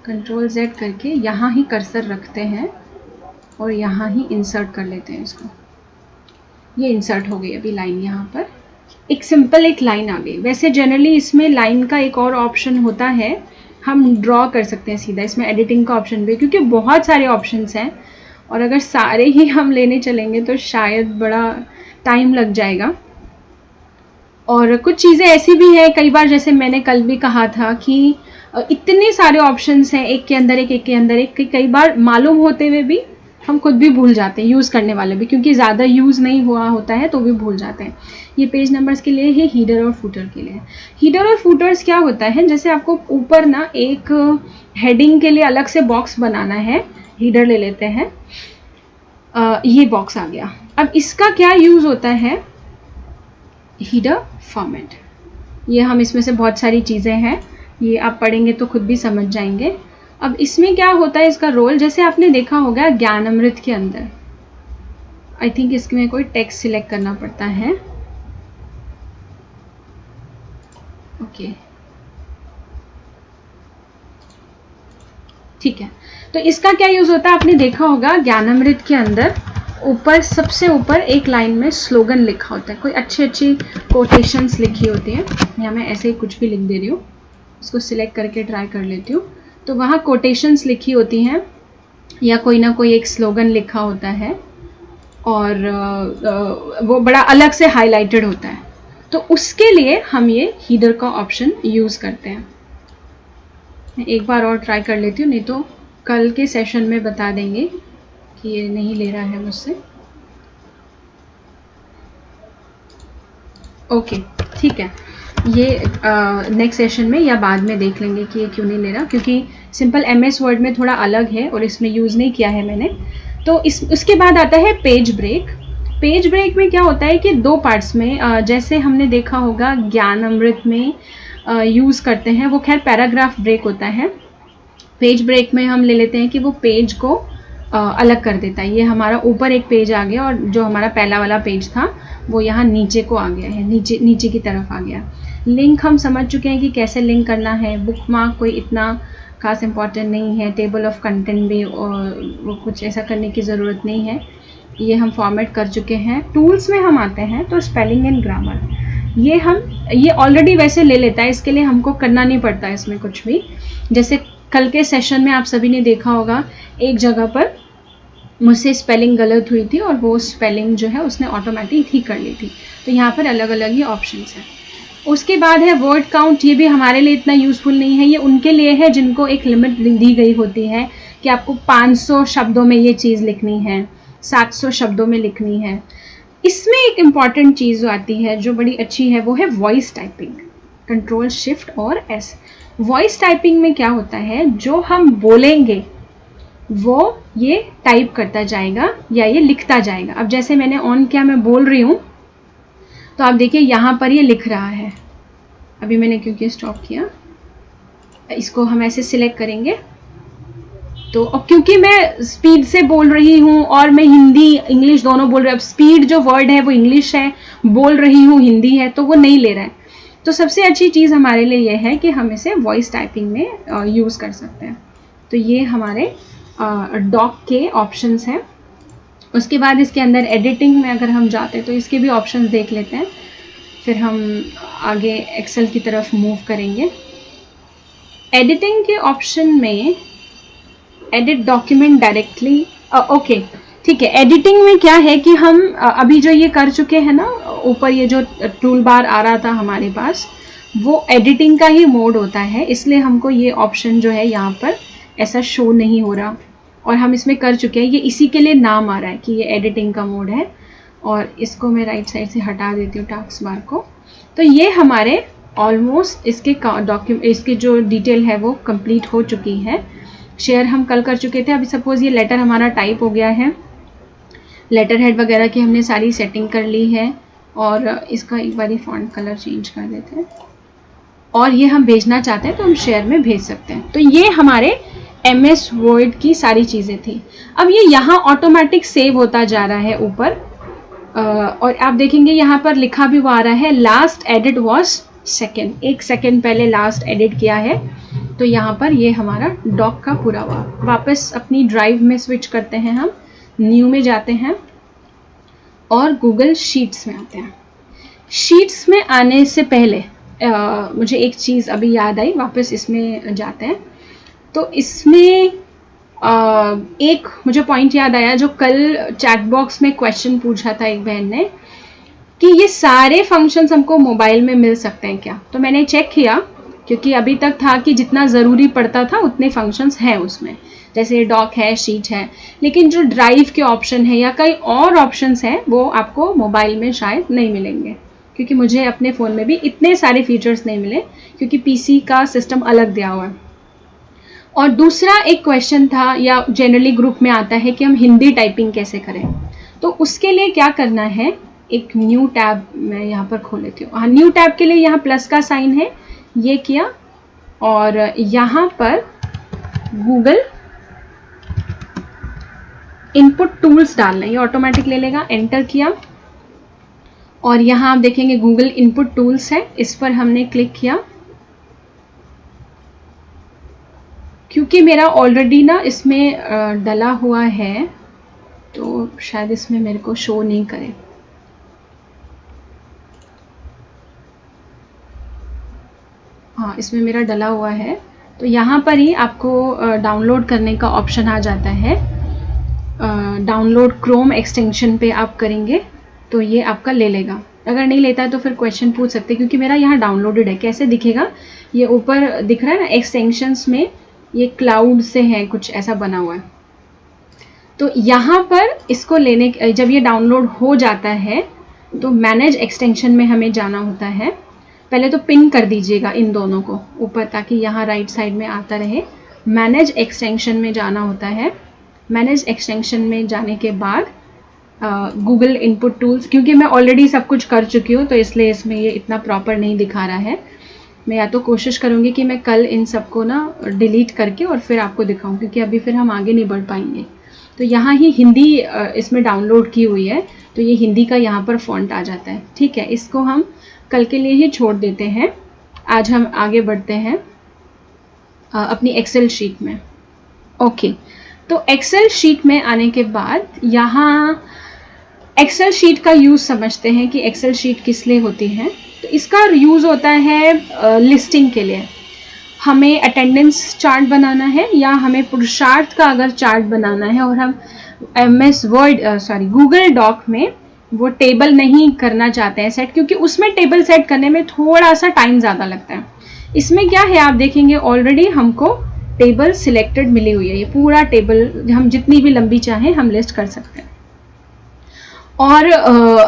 Ctrl+Z करके यहाँ ही कर्सर रखते हैं और यहाँ ही इंसर्ट कर लेते हैं इसको। ये इंसर्ट हो गई अभी लाइन, यहाँ पर एक सिंपल एक लाइन आ गई। वैसे जनरली इसमें लाइन का एक और ऑप्शन होता है, हम ड्रॉ कर सकते हैं सीधा। इसमें एडिटिंग का ऑप्शन भी, क्योंकि बहुत सारे ऑप्शंस हैं और अगर सारे ही हम लेने चलेंगे तो शायद बड़ा टाइम लग जाएगा। और कुछ चीज़ें ऐसी भी हैं, कई बार जैसे मैंने कल भी कहा था कि इतने सारे ऑप्शंस हैं, एक के अंदर एक, एक के अंदर एक, कई बार मालूम होते हुए भी हम खुद भी भूल जाते हैं, यूज़ करने वाले भी, क्योंकि ज़्यादा यूज़ नहीं हुआ होता है तो भी भूल जाते हैं। ये पेज नंबर्स के लिए है, हीडर और फुटर के लिए। हीडर और फुटर्स क्या होता है, जैसे आपको ऊपर ना एक हेडिंग के लिए अलग से बॉक्स बनाना है, हीडर ले लेते हैं, ये बॉक्स आ गया। अब इसका क्या यूज़ होता है, हीडर फॉर्मेट। ये हम इसमें से बहुत सारी चीज़ें हैं, ये आप पढ़ेंगे तो खुद भी समझ जाएंगे। अब इसमें क्या होता है इसका रोल, जैसे आपने देखा होगा ज्ञानामृत के अंदर, आई थिंक इसमें कोई टेक्स्ट सिलेक्ट करना पड़ता है, ओके, ठीक है। तो इसका क्या यूज़ होता है, आपने देखा होगा ज्ञानामृत के अंदर ऊपर, सबसे ऊपर एक लाइन में स्लोगन लिखा होता है, कोई अच्छी अच्छी कोटेशंस लिखी होती हैं। या मैं ऐसे ही कुछ भी लिख दे रही हूँ, इसको सिलेक्ट करके ट्राई कर लेती हूँ। तो वहाँ कोटेशंस लिखी होती हैं या कोई ना कोई एक स्लोगन लिखा होता है और वो बड़ा अलग से हाईलाइटेड होता है। तो उसके लिए हम ये हीडर का ऑप्शन यूज करते हैं। मैं एक बार और ट्राई कर लेती हूँ, नहीं तो कल के सेशन में बता देंगे कि ये नहीं ले रहा है मुझसे। ओके ठीक है, ये नेक्स्ट सेशन में या बाद में देख लेंगे कि ये क्यों नहीं ले रहा, क्योंकि सिंपल MS वर्ड में थोड़ा अलग है और इसमें यूज़ नहीं किया है मैंने। तो उसके बाद आता है पेज ब्रेक। पेज ब्रेक में क्या होता है कि 2 पार्ट्स में, जैसे हमने देखा होगा ज्ञान अमृत में यूज़ करते हैं, वो खैर पैराग्राफ ब्रेक होता है। पेज ब्रेक में हम ले लेते हैं कि वो पेज को अलग कर देता है। ये हमारा ऊपर एक पेज आ गया और जो हमारा पहला वाला पेज था वो यहाँ नीचे को आ गया है, नीचे की तरफ आ गया। लिंक हम समझ चुके हैं कि कैसे लिंक करना है। बुक मार्क कोई इतना खास इम्पॉर्टेंट नहीं है। टेबल ऑफ कंटेंट भी वो कुछ ऐसा करने की ज़रूरत नहीं है, ये हम फॉर्मेट कर चुके हैं। टूल्स में हम आते हैं तो स्पेलिंग एंड ग्रामर ये ऑलरेडी वैसे ले लेता है, इसके लिए हमको करना नहीं पड़ता इसमें कुछ भी। जैसे कल के सेशन में आप सभी ने देखा होगा, एक जगह पर मुझसे स्पेलिंग गलत हुई थी और वो स्पेलिंग जो है उसने ऑटोमेटिक ठीक कर ली थी। तो यहाँ पर अलग अलग ही ऑप्शंस हैं। उसके बाद है वर्ड काउंट। ये भी हमारे लिए इतना यूज़फुल नहीं है, ये उनके लिए है जिनको एक लिमिट दी गई होती है कि आपको 500 शब्दों में ये चीज़ लिखनी है, 700 शब्दों में लिखनी है। इसमें एक इम्पॉर्टेंट चीज़ जो आती है जो बड़ी अच्छी है वो है voice typing. Ctrl+Shift+S। Voice typing में क्या होता है, जो हम बोलेंगे वो ये टाइप करता जाएगा या ये लिखता जाएगा। अब जैसे मैंने ऑन किया, मैं बोल रही हूँ तो आप देखिए यहाँ पर ये लिख रहा है। अभी मैंने क्योंकि स्टॉप किया, इसको हम ऐसे सिलेक्ट करेंगे तो अब क्योंकि मैं स्पीड से बोल रही हूँ और मैं हिंदी इंग्लिश दोनों बोल रही हूँ, अब स्पीड जो वर्ड है वो इंग्लिश है, बोल रही हूँ हिंदी है, तो वो नहीं ले रहा है। तो सबसे अच्छी चीज़ हमारे लिए ये है कि हम इसे वॉइस टाइपिंग में यूज़ कर सकते हैं। तो ये हमारे डॉक के ऑप्शंस हैं। उसके बाद इसके अंदर एडिटिंग में अगर हम जाते हैं तो इसके भी ऑप्शंस देख लेते हैं, फिर हम आगे एक्सेल की तरफ मूव करेंगे। एडिटिंग के ऑप्शन में एडिट डॉक्यूमेंट डायरेक्टली, ओके ठीक है। एडिटिंग में क्या है कि हम अभी जो ये कर चुके हैं ना, ऊपर ये जो टूल बार आ रहा था हमारे पास, वो एडिटिंग का ही मोड होता है, इसलिए हमको ये ऑप्शन जो है यहाँ पर ऐसा शो नहीं हो रहा और हम इसमें कर चुके हैं। ये इसी के लिए नाम आ रहा है कि ये एडिटिंग का मोड है। और इसको मैं राइट साइड से हटा देती हूँ टास्क बार को। तो ये हमारे ऑलमोस्ट इसके जो डिटेल है वो कंप्लीट हो चुकी है। शेयर हम कल कर चुके थे। अभी सपोज ये लेटर हमारा टाइप हो गया है, लेटर हेड वगैरह की हमने सारी सेटिंग कर ली है और इसका एक बारी फॉन्ट कलर चेंज कर देते हैं और ये हम भेजना चाहते हैं तो हम शेयर में भेज सकते हैं। तो ये हमारे MS वर्ड की सारी चीज़ें थी। अब ये यहाँ ऑटोमेटिक सेव होता जा रहा है ऊपर और आप देखेंगे यहाँ पर लिखा भी हुआ आ रहा है last edit was second, 1 second पहले लास्ट एडिट किया है। तो यहाँ पर ये हमारा डॉक का पूरा हुआ। वापस अपनी ड्राइव में स्विच करते हैं, हम न्यू में जाते हैं और गूगल शीट्स में आते हैं। शीट्स में आने से पहले मुझे एक चीज़ अभी याद आई, वापस इसमें जाते हैं। तो इसमें एक मुझे पॉइंट याद आया जो कल चैट बॉक्स में क्वेश्चन पूछा था एक बहन ने कि ये सारे फंक्शंस हमको मोबाइल में मिल सकते हैं क्या। तो मैंने चेक किया, क्योंकि अभी तक था कि जितना ज़रूरी पड़ता था उतने फंक्शंस हैं उसमें, जैसे डॉक है, शीट है, लेकिन जो ड्राइव के ऑप्शन है या कई और ऑप्शंस हैं वो आपको मोबाइल में शायद नहीं मिलेंगे, क्योंकि मुझे अपने फ़ोन में भी इतने सारे फीचर्स नहीं मिले क्योंकि PC का सिस्टम अलग दिया हुआ है। और दूसरा एक क्वेश्चन था या जनरली ग्रुप में आता है कि हम हिंदी टाइपिंग कैसे करें। तो उसके लिए क्या करना है, एक न्यू टैब मैं यहाँ पर खोल लेती हूँ। हाँ, न्यू टैब के लिए यहाँ प्लस का साइन है, ये किया और यहाँ पर गूगल इनपुट टूल्स डालना, ये ऑटोमेटिक ले लेगा। एंटर किया और यहाँ आप देखेंगे गूगल इनपुट टूल्स है, इस पर हमने क्लिक किया। क्योंकि मेरा ऑलरेडी ना इसमें डला हुआ है तो शायद इसमें मेरे को शो नहीं करे। हाँ, इसमें मेरा डला हुआ है तो यहाँ पर ही आपको डाउनलोड करने का ऑप्शन आ जाता है। डाउनलोड क्रोम एक्सटेंशन पे आप करेंगे तो ये आपका ले लेगा। अगर नहीं लेता है तो फिर क्वेश्चन पूछ सकते हैं, क्योंकि मेरा यहाँ डाउनलोडेड है। कैसे दिखेगा, ये ऊपर दिख रहा है ना एक्सटेंशंस में, ये क्लाउड से है कुछ ऐसा बना हुआ है। तो यहाँ पर इसको लेने, जब ये डाउनलोड हो जाता है तो मैनेज एक्सटेंशन में हमें जाना होता है। पहले तो पिन कर दीजिएगा इन दोनों को ऊपर, ताकि यहाँ राइट साइड में आता रहे। मैनेज एक्सटेंशन में जाना होता है। मैनेज एक्सटेंशन में जाने के बाद गूगल इनपुट टूल्स, क्योंकि मैं ऑलरेडी सब कुछ कर चुकी हूँ तो इसलिए इसमें ये इतना प्रॉपर नहीं दिखा रहा है। मैं या तो कोशिश करूँगी कि मैं कल इन सबको ना डिलीट करके और फिर आपको दिखाऊँ, क्योंकि अभी फिर हम आगे नहीं बढ़ पाएंगे। तो यहाँ ही हिंदी इसमें डाउनलोड की हुई है, तो ये हिंदी का यहाँ पर फॉन्ट आ जाता है। ठीक है, इसको हम कल के लिए ही छोड़ देते हैं। आज हम आगे बढ़ते हैं अपनी एक्सेल शीट में। ओके, तो एक्सेल शीट में आने के बाद यहाँ एक्सेल शीट का यूज़ समझते हैं कि एक्सेल शीट किस लिए होती है। तो इसका यूज़ होता है लिस्टिंग के लिए। हमें अटेंडेंस चार्ट बनाना है या हमें पुरुषार्थ का अगर चार्ट बनाना है और हम गूगल डॉक में वो टेबल नहीं करना चाहते हैं सेट, क्योंकि उसमें टेबल सेट करने में थोड़ा सा टाइम ज़्यादा लगता है। इसमें क्या है, आप देखेंगे ऑलरेडी हमको टेबल सिलेक्टेड मिली हुई है। ये पूरा टेबल हम जितनी भी लंबी चाहें हम लिस्ट कर सकते हैं। और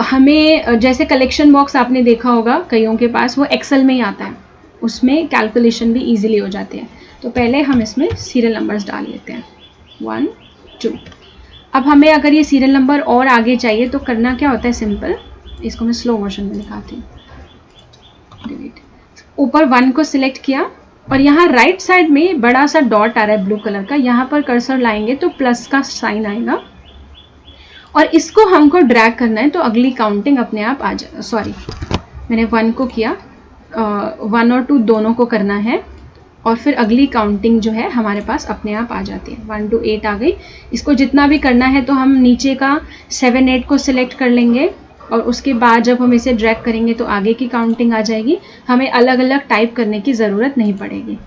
हमें जैसे कलेक्शन बॉक्स आपने देखा होगा कईयों के पास, वो एक्सेल में ही आता है, उसमें कैलकुलेशन भी इजीली हो जाती है। तो पहले हम इसमें सीरियल नंबर्स डाल लेते हैं 1 2। अब हमें अगर ये सीरियल नंबर और आगे चाहिए तो करना क्या होता है, सिंपल, इसको मैं स्लो मोशन में दिखाती हूँ। डिलीट, ऊपर 1 को सिलेक्ट किया और यहाँ राइट साइड में बड़ा सा डॉट आ रहा है ब्लू कलर का, यहाँ पर कर्सर लाएंगे तो प्लस का साइन आएगा और इसको हमको ड्रैग करना है तो अगली काउंटिंग अपने आप आ जाए। सॉरी, मैंने 1 को किया, 1 और 2 दोनों को करना है और फिर अगली काउंटिंग जो है हमारे पास अपने आप आ जाती है। 1 to 8 आ गई। इसको जितना भी करना है तो हम नीचे का 7 8 को सिलेक्ट कर लेंगे और उसके बाद जब हम इसे ड्रैग करेंगे तो आगे की काउंटिंग आ जाएगी। हमें अलग अलग टाइप करने की ज़रूरत नहीं पड़ेगी।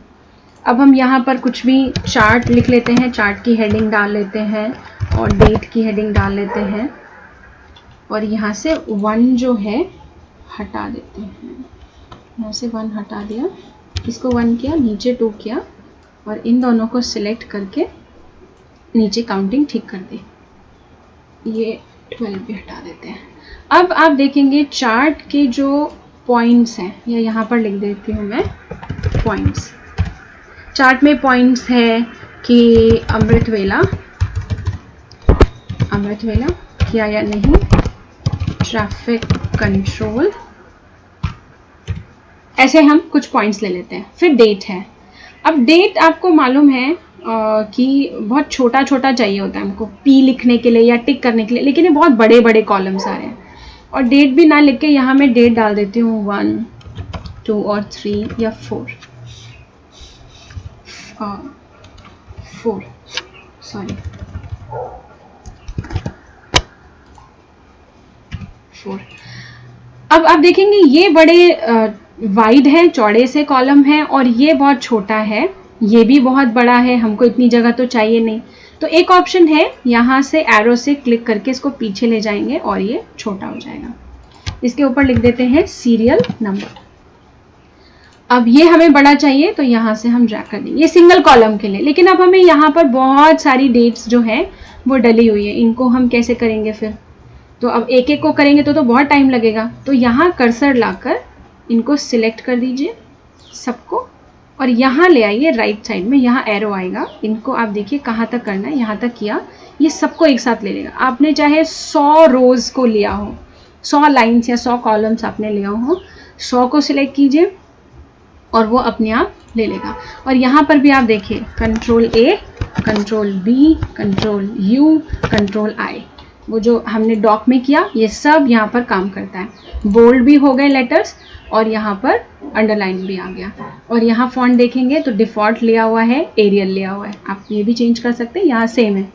अब हम यहाँ पर कुछ भी चार्ट लिख लेते हैं, चार्ट की हेडिंग डाल लेते हैं और डेट की हेडिंग डाल लेते हैं और यहाँ से 1 जो है हटा देते हैं। यहाँ से 1 हटा दिया, इसको 1 किया, नीचे 2 किया और इन दोनों को सिलेक्ट करके नीचे काउंटिंग ठीक कर दी। ये 12 भी हटा देते हैं। अब आप देखेंगे चार्ट के जो पॉइंट्स हैं, या यहाँ पर लिख देती हूँ मैं पॉइंट्स। चार्ट में पॉइंट्स है कि अमृत वेला किया या नहीं, ट्रैफिक कंट्रोल, ऐसे हम कुछ पॉइंट्स ले लेते हैं। फिर डेट है। अब डेट आपको मालूम है कि बहुत छोटा छोटा चाहिए होता है हमको पी लिखने के लिए या टिक करने के लिए, लेकिन ये बहुत बड़े बड़े कॉलम्स आ रहे हैं। और डेट भी ना लिख के यहाँ मैं डेट डाल देती हूँ 1 2 और 3 या 4 सॉरी 4। अब आप देखेंगे ये बड़े वाइड है, चौड़े से कॉलम है और ये बहुत छोटा है, ये भी बहुत बड़ा है, हमको इतनी जगह तो चाहिए नहीं। तो एक ऑप्शन है, यहाँ से एरो से क्लिक करके इसको पीछे ले जाएंगे और ये छोटा हो जाएगा। इसके ऊपर लिख देते हैं सीरियल नंबर। अब ये हमें बड़ा चाहिए तो यहाँ से हम ड्रैग कर देंगे, ये सिंगल कॉलम के लिए। लेकिन अब हमें यहाँ पर बहुत सारी डेट्स जो है वो डली हुई है, इनको हम कैसे करेंगे फिर? तो अब एक एक को करेंगे तो बहुत टाइम लगेगा। तो यहाँ कर्सर लाकर इनको सिलेक्ट कर दीजिए सबको और यहाँ ले आइए राइट साइड में, यहाँ एरो आएगा। इनको आप देखिए कहाँ तक करना है, यहाँ तक किया, ये सबको एक साथ ले लेगा। आपने चाहे 100 रोज को लिया हो, 100 लाइन्स या 100 कॉलम्स आपने लिया हो, 100 को सिलेक्ट कीजिए और वो अपने आप ले लेगा। और यहाँ पर भी आप देखिए control A, control B, control U, control I, वो जो हमने डॉक में किया ये सब यहाँ पर काम करता है। बोल्ड भी हो गए लेटर्स और यहाँ पर अंडरलाइन भी आ गया। और यहाँ फॉन्ट देखेंगे तो डिफ़ॉल्ट लिया हुआ है, एरियल लिया हुआ है, आप ये भी चेंज कर सकते हैं, यहाँ सेम है।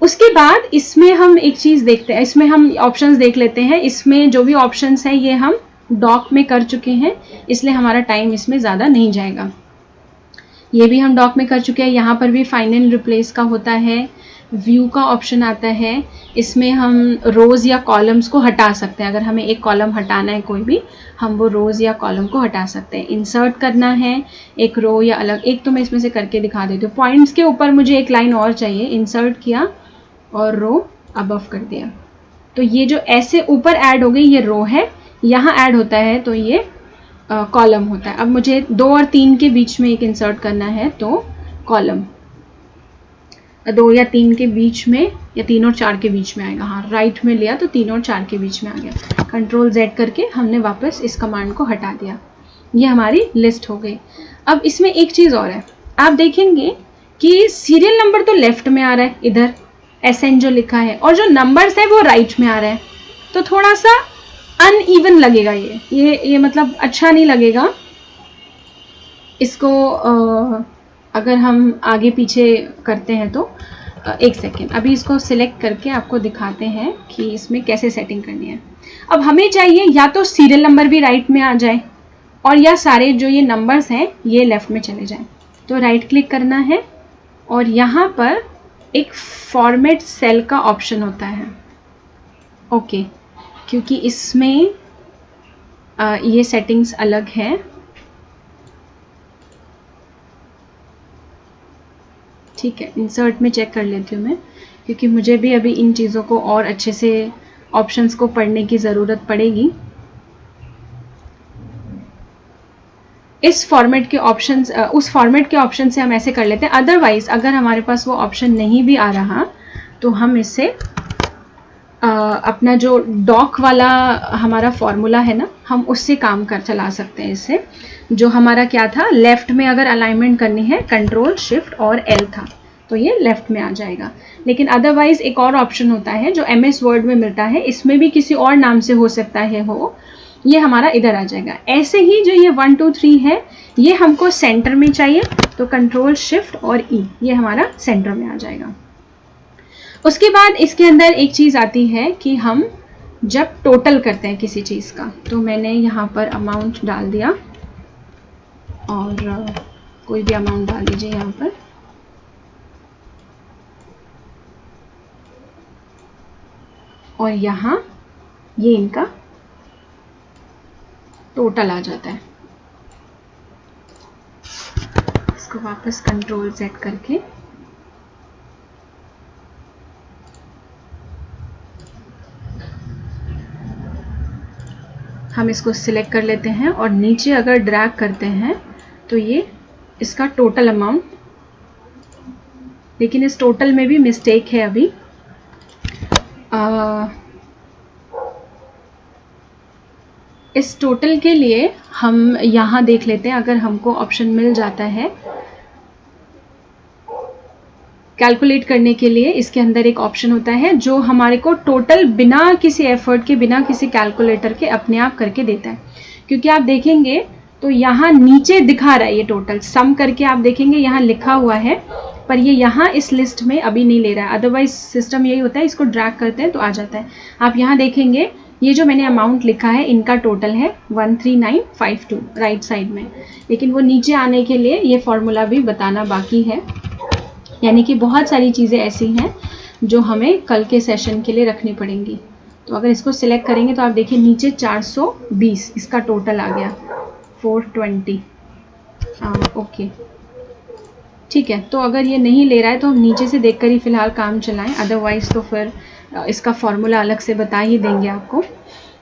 उसके बाद इसमें हम एक चीज़ देखते हैं, इसमें हम ऑप्शंस देख लेते हैं। इसमें जो भी ऑप्शंस हैं ये हम डॉक में कर चुके हैं, इसलिए हमारा टाइम इसमें ज़्यादा नहीं जाएगा। ये भी हम डॉक में कर चुके हैं। यहाँ पर भी फाइंड एंड रिप्लेस का होता है, व्यू का ऑप्शन आता है, इसमें हम रोज़ या कॉलम्स को हटा सकते हैं। अगर हमें एक कॉलम हटाना है कोई भी, हम वो रोज़ या कॉलम को हटा सकते हैं। इंसर्ट करना है एक रो या अलग, एक तो मैं इसमें से करके दिखा देती हूँ। पॉइंट्स के ऊपर मुझे एक लाइन और चाहिए, इंसर्ट किया और रो अबव कर दिया, तो ये जो ऐसे ऊपर ऐड हो गई ये रो है, यहाँ ऐड होता है तो ये कॉलम होता है। अब मुझे 2 और 3 के बीच में एक इंसर्ट करना है तो कॉलम, 2 या 3 के बीच में या 3 और 4 के बीच में आएगा। हाँ, राइट में लिया तो 3 और 4 के बीच में आ गया। कंट्रोल Z करके हमने वापस इस कमांड को हटा दिया, ये हमारी लिस्ट हो गई। अब इसमें एक चीज़ और है, आप देखेंगे कि सीरियल नंबर तो लेफ्ट में आ रहा है इधर SN जो लिखा है, और जो नंबर्स है वो राइट में आ रहा है, तो थोड़ा सा अनइवन लगेगा ये मतलब अच्छा नहीं लगेगा। इसको अगर हम आगे पीछे करते हैं तो एक सेकेंड, अभी इसको सिलेक्ट करके आपको दिखाते हैं कि इसमें कैसे सेटिंग करनी है। अब हमें चाहिए या तो सीरियल नंबर भी राइट में आ जाए और या सारे जो ये नंबर्स हैं ये लेफ्ट में चले जाएं। तो राइट क्लिक करना है और यहाँ पर एक फॉर्मेट सेल का ऑप्शन होता है। ओके, क्योंकि इसमें ये सेटिंग्स अलग है। ठीक है, इंसर्ट में चेक कर लेती हूँ मैं, क्योंकि मुझे भी अभी इन चीज़ों को और अच्छे से ऑप्शंस को पढ़ने की ज़रूरत पड़ेगी। इस फॉर्मेट के ऑप्शंस, उस फॉर्मेट के ऑप्शन से हम ऐसे कर लेते हैं। अदरवाइज अगर हमारे पास वो ऑप्शन नहीं भी आ रहा तो हम इससे अपना जो डॉक वाला हमारा फॉर्मूला है ना, हम उससे काम कर चला सकते हैं। इससे जो हमारा क्या था, लेफ्ट में अगर अलाइनमेंट करनी है कंट्रोल शिफ्ट और L था तो ये लेफ्ट में आ जाएगा। लेकिन अदरवाइज एक और ऑप्शन होता है जो MS वर्ड में मिलता है, इसमें भी किसी और नाम से हो सकता है हो, ये हमारा इधर आ जाएगा। ऐसे ही जो ये 1 2 3 है ये हमको सेंटर में चाहिए तो कंट्रोल शिफ्ट और E, ये हमारा सेंटर में आ जाएगा। उसके बाद इसके अंदर एक चीज़ आती है कि हम जब टोटल करते हैं किसी चीज़ का, तो मैंने यहाँ पर अमाउंट डाल दिया और कोई भी अमाउंट डाल दीजिए यहाँ पर। और यहाँ ये इनका टोटल आ जाता है। इसको वापस कंट्रोल Z करके हम इसको सिलेक्ट कर लेते हैं और नीचे अगर ड्रैग करते हैं तो ये इसका टोटल अमाउंट, लेकिन इस टोटल में भी मिस्टेक है अभी। इस टोटल के लिए हम यहाँ देख लेते हैं, अगर हमको ऑप्शन मिल जाता है कैलकुलेट करने के लिए, इसके अंदर एक ऑप्शन होता है जो हमारे को टोटल बिना किसी एफर्ट के, बिना किसी कैलकुलेटर के अपने आप करके देता है। क्योंकि आप देखेंगे तो यहाँ नीचे दिखा रहा है ये टोटल सम करके, आप देखेंगे यहाँ लिखा हुआ है, पर ये यहाँ इस लिस्ट में अभी नहीं ले रहा है। अदरवाइज सिस्टम यही होता है, इसको ड्रैग करते हैं तो आ जाता है। आप यहाँ देखेंगे ये जो मैंने अमाउंट लिखा है इनका टोटल है 13952 राइट साइड में, लेकिन वो नीचे आने के लिए ये फॉर्मूला भी बताना बाकी है। यानी कि बहुत सारी चीज़ें ऐसी हैं जो हमें कल के सेशन के लिए रखनी पड़ेंगी। तो अगर इसको सिलेक्ट करेंगे तो आप देखिए नीचे 420 इसका टोटल आ गया, 420। ओके ठीक है, तो अगर ये नहीं ले रहा है तो हम नीचे से देखकर ही फिलहाल काम चलाएं, अदरवाइज तो फिर इसका फॉर्मूला अलग से बता ही देंगे आपको।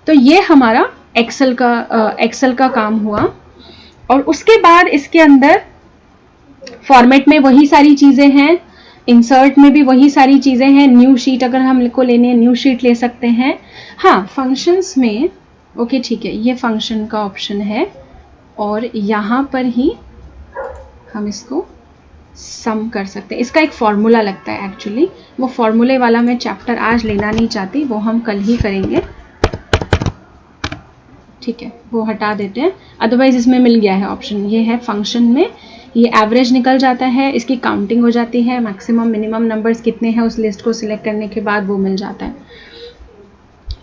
तो ये हमारा एक्सेल का काम हुआ। और उसके बाद इसके अंदर फॉर्मेट में वही सारी चीज़ें हैं, इंसर्ट में भी वही सारी चीज़ें हैं। न्यू शीट अगर हमको लेनी है न्यू शीट ले सकते हैं। हाँ, फंक्शंस में ओके ठीक है, ये फंक्शन का ऑप्शन है और यहाँ पर ही हम इसको सम कर सकते हैं। इसका एक फॉर्मूला लगता है एक्चुअली, वो फॉर्मूले वाला मैं चैप्टर आज लेना नहीं चाहती, वो हम कल ही करेंगे। ठीक है, वो हटा देते हैं। अदरवाइज इसमें मिल गया है ऑप्शन, ये है फंक्शन में, ये एवरेज निकल जाता है, इसकी काउंटिंग हो जाती है, मैक्सिमम मिनिमम नंबर्स कितने हैं उस लिस्ट को सिलेक्ट करने के बाद वो मिल जाता है।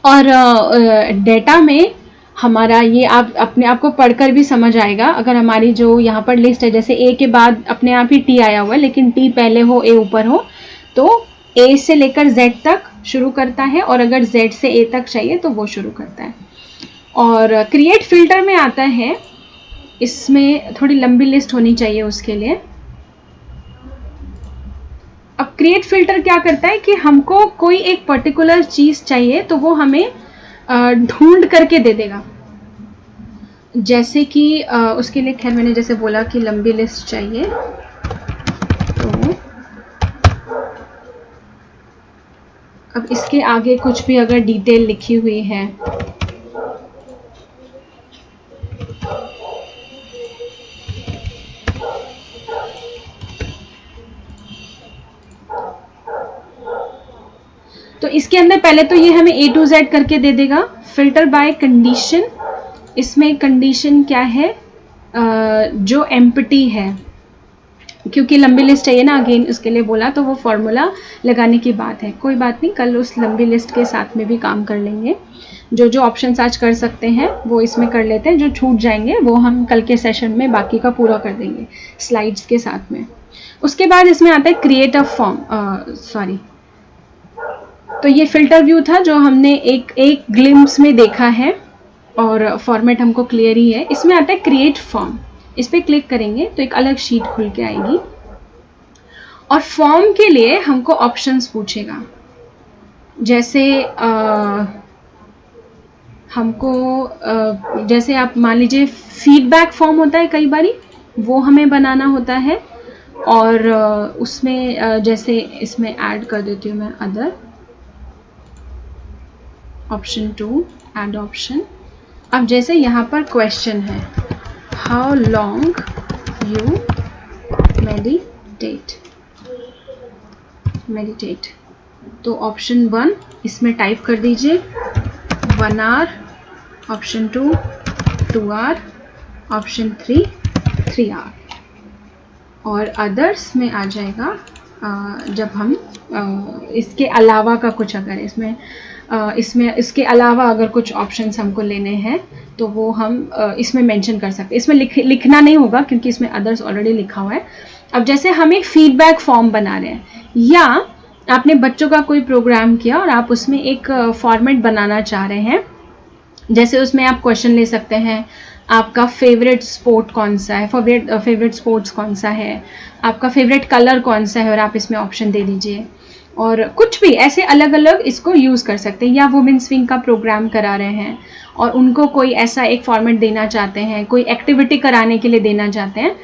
और डेटा में हमारा ये आप अपने आप को पढ़कर भी समझ आएगा। अगर हमारी जो यहाँ पर लिस्ट है, जैसे ए के बाद अपने आप ही टी आया हुआ है, लेकिन टी पहले हो ए ऊपर हो, तो A से लेकर Z तक शुरू करता है, और अगर Z से A तक चाहिए तो वो शुरू करता है। और क्रिएट फिल्टर में आता है, इसमें थोड़ी लंबी लिस्ट होनी चाहिए उसके लिए। अब क्रिएट फिल्टर क्या करता है कि हमको कोई एक पर्टिकुलर चीज चाहिए तो वो हमें ढूंढ करके दे देगा। जैसे कि उसके लिए खैर मैंने जैसे बोला कि लंबी लिस्ट चाहिए, तो अब इसके आगे कुछ भी अगर डिटेल लिखी हुई है तो इसके अंदर पहले तो ये हमें A to Z करके दे देगा। फिल्टर बाय कंडीशन, इसमें कंडीशन क्या है, जो एम्प्टी है, क्योंकि लंबी लिस्ट चाहिए ना, अगेन उसके लिए बोला, तो वो फॉर्मूला लगाने की बात है। कोई बात नहीं, कल उस लंबी लिस्ट के साथ में भी काम कर लेंगे। जो जो ऑप्शंस आज कर सकते हैं वो इसमें कर लेते हैं, जो छूट जाएंगे वो हम कल के सेशन में बाकी का पूरा कर देंगे स्लाइड्स के साथ में। उसके बाद इसमें आता है क्रिएट अ फॉर्म, तो ये फिल्टर व्यू था जो हमने एक ग्लिम्स में देखा है, और फॉर्मेट हमको क्लियर ही है। इसमें आता है क्रिएट फॉर्म, इस पर क्लिक करेंगे तो एक अलग शीट खुल के आएगी, और फॉर्म के लिए हमको ऑप्शंस पूछेगा। जैसे हमको जैसे आप मान लीजिए फीडबैक फॉर्म होता है कई बारी, वो हमें बनाना होता है, और उसमें जैसे इसमें ऐड कर देती हूँ मैं अदर, ऑप्शन 2 ऐड ऑप्शन। अब जैसे यहाँ पर क्वेश्चन है, हाउ लॉन्ग यू मेडिटेट, तो ऑप्शन 1 इसमें टाइप कर दीजिए 1 hour, option 2 2 hour, option 3 3 hour, और अदर्स में आ जाएगा जब हम इसके अलावा का कुछ अगर इसमें इसके अलावा अगर कुछ ऑप्शंस हमको लेने हैं तो वो हम इसमें मेंशन कर सकते हैं। इसमें लिखना नहीं होगा क्योंकि इसमें अदर्स ऑलरेडी लिखा हुआ है। अब जैसे हम एक फीडबैक फॉर्म बना रहे हैं, या आपने बच्चों का कोई प्रोग्राम किया और आप उसमें एक फॉर्मेट बनाना चाह रहे हैं, जैसे उसमें आप क्वेश्चन ले सकते हैं, आपका फेवरेट स्पोर्ट कौन सा है, फेवरेट स्पोर्ट्स कौन सा है, आपका फेवरेट कलर कौन सा है, और आप इसमें ऑप्शन दे दीजिए, और कुछ भी ऐसे अलग अलग इसको यूज़ कर सकते हैं। या वुमेन्स विंग का प्रोग्राम करा रहे हैं और उनको कोई ऐसा एक फॉर्मेट देना चाहते हैं, कोई एक्टिविटी कराने के लिए देना चाहते हैं,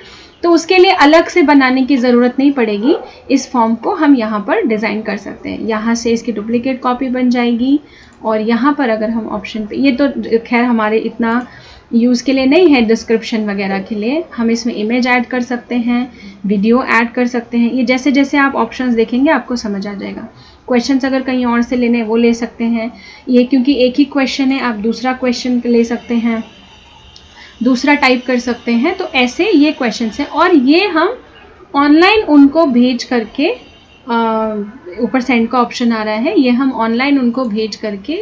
तो उसके लिए अलग से बनाने की ज़रूरत नहीं पड़ेगी। इस फॉर्म को हम यहाँ पर डिज़ाइन कर सकते हैं, यहाँ से इसकी डुप्लीकेट कॉपी बन जाएगी, और यहाँ पर अगर हम ऑप्शन पे, ये तो खैर हमारे इतना यूज़ के लिए नहीं है, डिस्क्रिप्शन वगैरह के लिए हम इसमें इमेज ऐड कर सकते हैं, वीडियो ऐड कर सकते हैं। ये जैसे जैसे आप ऑप्शंस देखेंगे आपको समझ आ जाएगा। क्वेश्चंस अगर कहीं और से लेने वो ले सकते हैं, ये क्योंकि एक ही क्वेश्चन है, आप दूसरा क्वेश्चन ले सकते हैं, दूसरा टाइप कर सकते हैं, तो ऐसे ये क्वेश्चन है, और ये हम ऑनलाइन उनको भेज करके, ऊपर सेंड का ऑप्शन आ रहा है, ये हम ऑनलाइन उनको भेज करके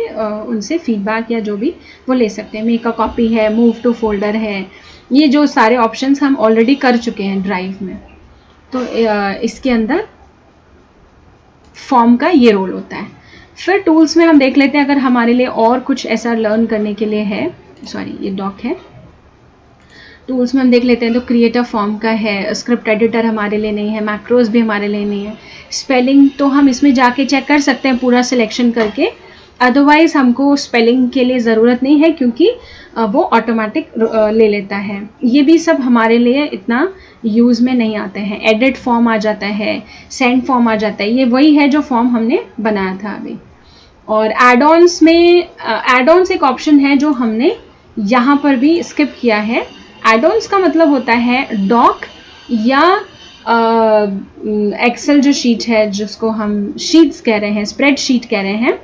उनसे फीडबैक या जो भी वो ले सकते हैं। मेक अ कॉपी है, मूव टू फोल्डर है, ये जो सारे ऑप्शंस हम ऑलरेडी कर चुके हैं ड्राइव में। तो इसके अंदर फॉर्म का ये रोल होता है। फिर टूल्स में हम देख लेते हैं अगर हमारे लिए और कुछ ऐसा लर्न करने के लिए है, सॉरी ये डॉक है, टूल्स में हम देख लेते हैं तो क्रिएट अ फॉर्म का है, स्क्रिप्ट एडिटर हमारे लिए नहीं है, मैक्रोज भी हमारे लिए नहीं है, स्पेलिंग तो हम इसमें जाके चेक कर सकते हैं पूरा सिलेक्शन करके, अदरवाइज हमको स्पेलिंग के लिए ज़रूरत नहीं है क्योंकि वो ऑटोमेटिक ले लेता है। ये भी सब हमारे लिए इतना यूज़ में नहीं आते हैं। एडिट फॉर्म आ जाता है, सेंड फॉर्म आ जाता है, ये वही है जो फॉर्म हमने बनाया था अभी। और एड-ऑन्स में एड-ऑन्स एक ऑप्शन है जो हमने यहाँ पर भी स्किप किया है। एड-ऑन्स का मतलब होता है डॉक या एक्सेल जो शीट है, जिसको हम शीट्स कह रहे हैं, स्प्रेड शीट कह रहे हैं,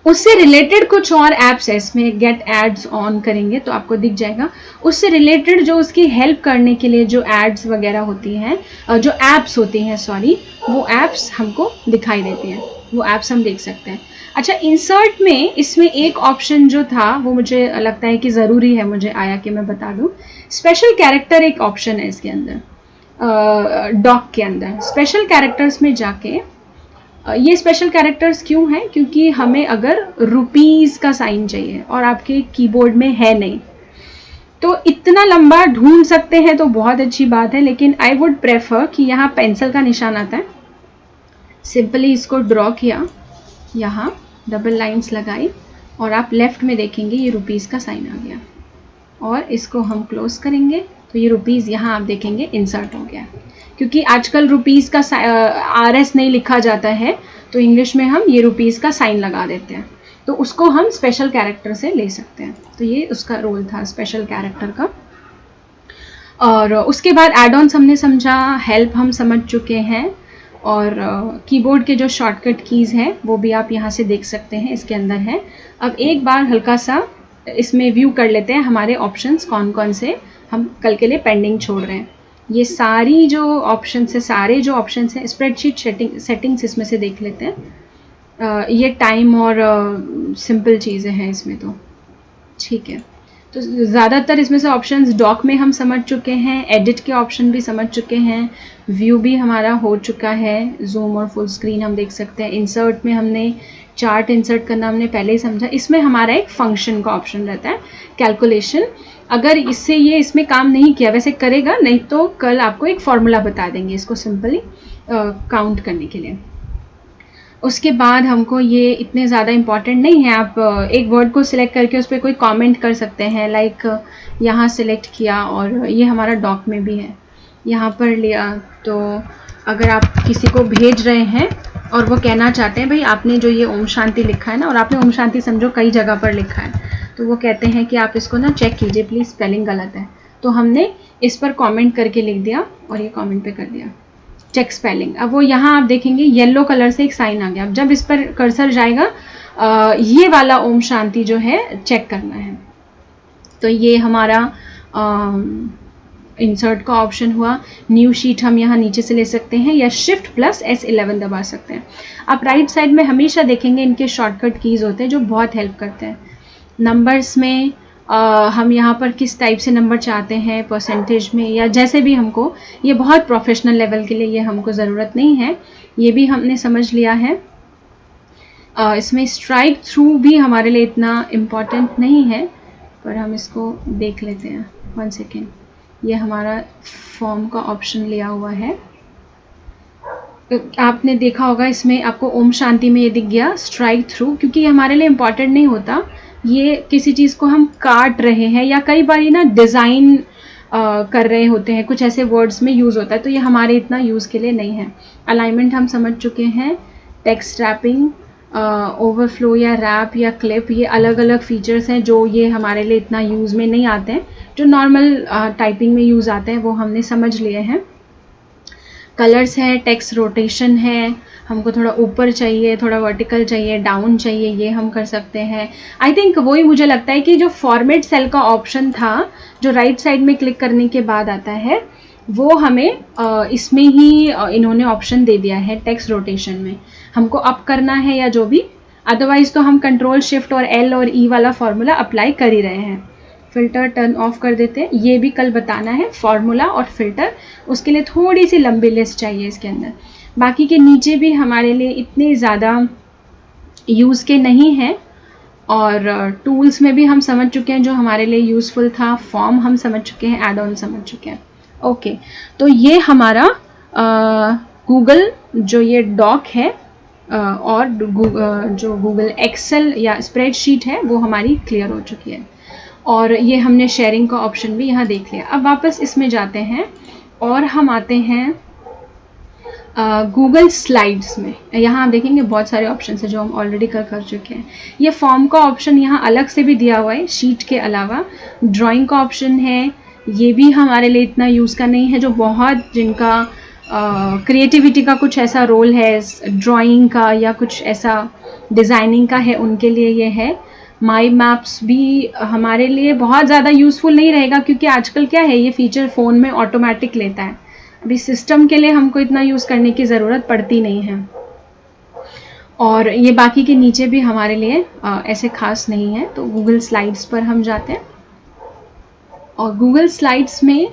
उससे रिलेटेड कुछ और ऐप्स है। इसमें गेट एड्स ऑन करेंगे तो आपको दिख जाएगा, उससे रिलेटेड जो उसकी हेल्प करने के लिए जो एड्स वगैरह होती हैं, जो ऐप्स होती हैं, सॉरी, वो ऐप्स हमको दिखाई देती हैं, वो ऐप्स हम देख सकते हैं। अच्छा, इंसर्ट में इसमें एक ऑप्शन जो था वो मुझे लगता है कि ज़रूरी है, मुझे आया कि मैं बता दूं। स्पेशल कैरेक्टर एक ऑप्शन है इसके अंदर, डॉक के अंदर। स्पेशल कैरेक्टर्स में जाके ये स्पेशल कैरेक्टर्स क्यों हैं? क्योंकि हमें अगर रुपीज़ का साइन चाहिए और आपके कीबोर्ड में है नहीं, तो इतना लंबा ढूंढ सकते हैं तो बहुत अच्छी बात है, लेकिन आई वुड प्रेफर कि यहाँ पेंसिल का निशान आता है, सिंपली इसको ड्रॉ किया, यहाँ डबल लाइंस लगाई और आप लेफ्ट में देखेंगे ये रुपीज़ का साइन आ गया, और इसको हम क्लोज करेंगे तो ये रुपीज़ यहाँ आप देखेंगे इंसर्ट हो गया। क्योंकि आजकल रुपीज़ का RS नहीं लिखा जाता है, तो इंग्लिश में हम ये रुपीज़ का साइन लगा देते हैं, तो उसको हम स्पेशल कैरेक्टर से ले सकते हैं। तो ये उसका रोल था स्पेशल कैरेक्टर का। और उसके बाद एड ऑन्स हमने समझा, हेल्प हम समझ चुके हैं, और कीबोर्ड के जो शॉर्टकट कीज़ हैं वो भी आप यहाँ से देख सकते हैं, इसके अंदर है। अब एक बार हल्का सा इसमें व्यू कर लेते हैं हमारे ऑप्शंस कौन कौन से हम कल के लिए पेंडिंग छोड़ रहे हैं। ये सारी जो ऑप्शंस है, सारे जो ऑप्शंस हैं स्प्रेडशीट सेटिंग्स इसमें से देख लेते हैं। ये टाइम और सिंपल चीज़ें हैं इसमें, तो ठीक है। तो ज़्यादातर इसमें से ऑप्शंस डॉक में हम समझ चुके हैं, एडिट के ऑप्शन भी समझ चुके हैं, व्यू भी हमारा हो चुका है, जूम और फुल स्क्रीन हम देख सकते हैं। इंसर्ट में हमने चार्ट इंसर्ट करना हमने पहले ही समझा। इसमें हमारा एक फंक्शन का ऑप्शन रहता है, कैलकुलेशन। अगर इससे ये इसमें काम नहीं किया, वैसे करेगा, नहीं तो कल आपको एक फॉर्मूला बता देंगे इसको सिंपली काउंट करने के लिए। उसके बाद हमको ये इतने ज़्यादा इम्पॉर्टेंट नहीं है, आप एक वर्ड को सिलेक्ट करके उस पर कोई कमेंट कर सकते हैं, लाइक यहाँ सिलेक्ट किया और ये हमारा डॉक में भी है, यहाँ पर लिया। तो अगर आप किसी को भेज रहे हैं और वो कहना चाहते हैं भाई आपने जो ये ओम शांति लिखा है ना, और आपने ओम शांति समझो कई जगह पर लिखा है, तो वो कहते हैं कि आप इसको ना चेक कीजिए प्लीज़, स्पेलिंग गलत है। तो हमने इस पर कमेंट करके लिख दिया और ये कमेंट पे कर दिया चेक स्पेलिंग। अब वो यहाँ आप देखेंगे येलो कलर से एक साइन आ गया। अब जब इस पर कर्सर जाएगा ये वाला ओम शांति जो है चेक करना है। तो ये हमारा इंसर्ट का ऑप्शन हुआ। न्यू शीट हम यहाँ नीचे से ले सकते हैं या शिफ्ट प्लस S11 दबा सकते हैं। आप राइट साइड में हमेशा देखेंगे इनके शॉर्टकट कीज़ होते हैं जो बहुत हेल्प करते हैं। नंबर्स में हम यहाँ पर किस टाइप से नंबर चाहते हैं, परसेंटेज में या जैसे भी हमको, ये बहुत प्रोफेशनल लेवल के लिए ये हमको ज़रूरत नहीं है, ये भी हमने समझ लिया है। इसमें स्ट्राइक थ्रू भी हमारे लिए इतना इम्पॉर्टेंट नहीं है, पर हम इसको देख लेते हैं। 1 सेकेंड, ये हमारा फॉर्म का ऑप्शन लिया हुआ है। आपने देखा होगा इसमें आपको ओम शांति में ये दिख गया स्ट्राइक थ्रू, क्योंकि ये हमारे लिए इम्पॉर्टेंट नहीं होता। ये किसी चीज़ को हम काट रहे हैं या कई बार ना डिज़ाइन कर रहे होते हैं, कुछ ऐसे वर्ड्स में यूज़ होता है, तो ये हमारे इतना यूज़ के लिए नहीं है। अलाइनमेंट हम समझ चुके हैं। टेक्स्ट रैपिंग, ओवरफ्लो या रैप या क्लिप, ये अलग अलग फीचर्स हैं जो ये हमारे लिए इतना यूज़ में नहीं आते हैं, जो नॉर्मल टाइपिंग में यूज़ आते हैं वो हमने समझ लिए हैं। कलर्स है, टेक्स्ट रोटेशन है, हमको थोड़ा ऊपर चाहिए, थोड़ा वर्टिकल चाहिए, डाउन चाहिए, ये हम कर सकते हैं। आई थिंक वही मुझे लगता है कि जो फॉर्मेट सेल का ऑप्शन था जो राइट साइड में क्लिक करने के बाद आता है, वो हमें इसमें ही इन्होंने ऑप्शन दे दिया है। टेक्स्ट रोटेशन में हमको अप करना है या जो भी, अदरवाइज तो हम कंट्रोल शिफ्ट और L और E वाला फॉर्मूला अप्लाई कर ही रहे हैं। फिल्टर टर्न ऑफ कर देते हैं, ये भी कल बताना है। फॉर्मूला और फिल्टर, उसके लिए थोड़ी सी लंबी लिस्ट चाहिए इसके अंदर। बाकी के नीचे भी हमारे लिए इतने ज़्यादा यूज़ के नहीं हैं। और टूल्स में भी हम समझ चुके हैं जो हमारे लिए यूज़फुल था। फॉर्म हम समझ चुके हैं, एड ऑन समझ चुके हैं। ओके, तो ये हमारा गूगल जो ये डॉक है और जो गूगल एक्सेल या स्प्रेडशीट है वो हमारी क्लियर हो चुकी है। और ये हमने शेयरिंग का ऑप्शन भी यहाँ देख लिया। अब वापस इसमें जाते हैं और हम आते हैं गूगल स्लाइड्स में। यहाँ आप देखेंगे बहुत सारे ऑप्शन हैं जो हम ऑलरेडी कर चुके हैं। ये फॉर्म का ऑप्शन यहाँ अलग से भी दिया हुआ है शीट के अलावा। ड्राइंग का ऑप्शन है, ये भी हमारे लिए इतना यूज़ का नहीं है। जो बहुत जिनका क्रिएटिविटी का कुछ ऐसा रोल है, ड्राइंग का या कुछ ऐसा डिज़ाइनिंग का है, उनके लिए ये है। माई मैप्स भी हमारे लिए बहुत ज़्यादा यूज़फुल नहीं रहेगा, क्योंकि आजकल क्या है, ये फीचर फ़ोन में ऑटोमेटिक लेता है। अभी सिस्टम के लिए हमको इतना यूज़ करने की ज़रूरत पड़ती नहीं है। और ये बाकी के नीचे भी हमारे लिए ऐसे खास नहीं है। तो गूगल स्लाइड्स पर हम जाते हैं और गूगल स्लाइड्स में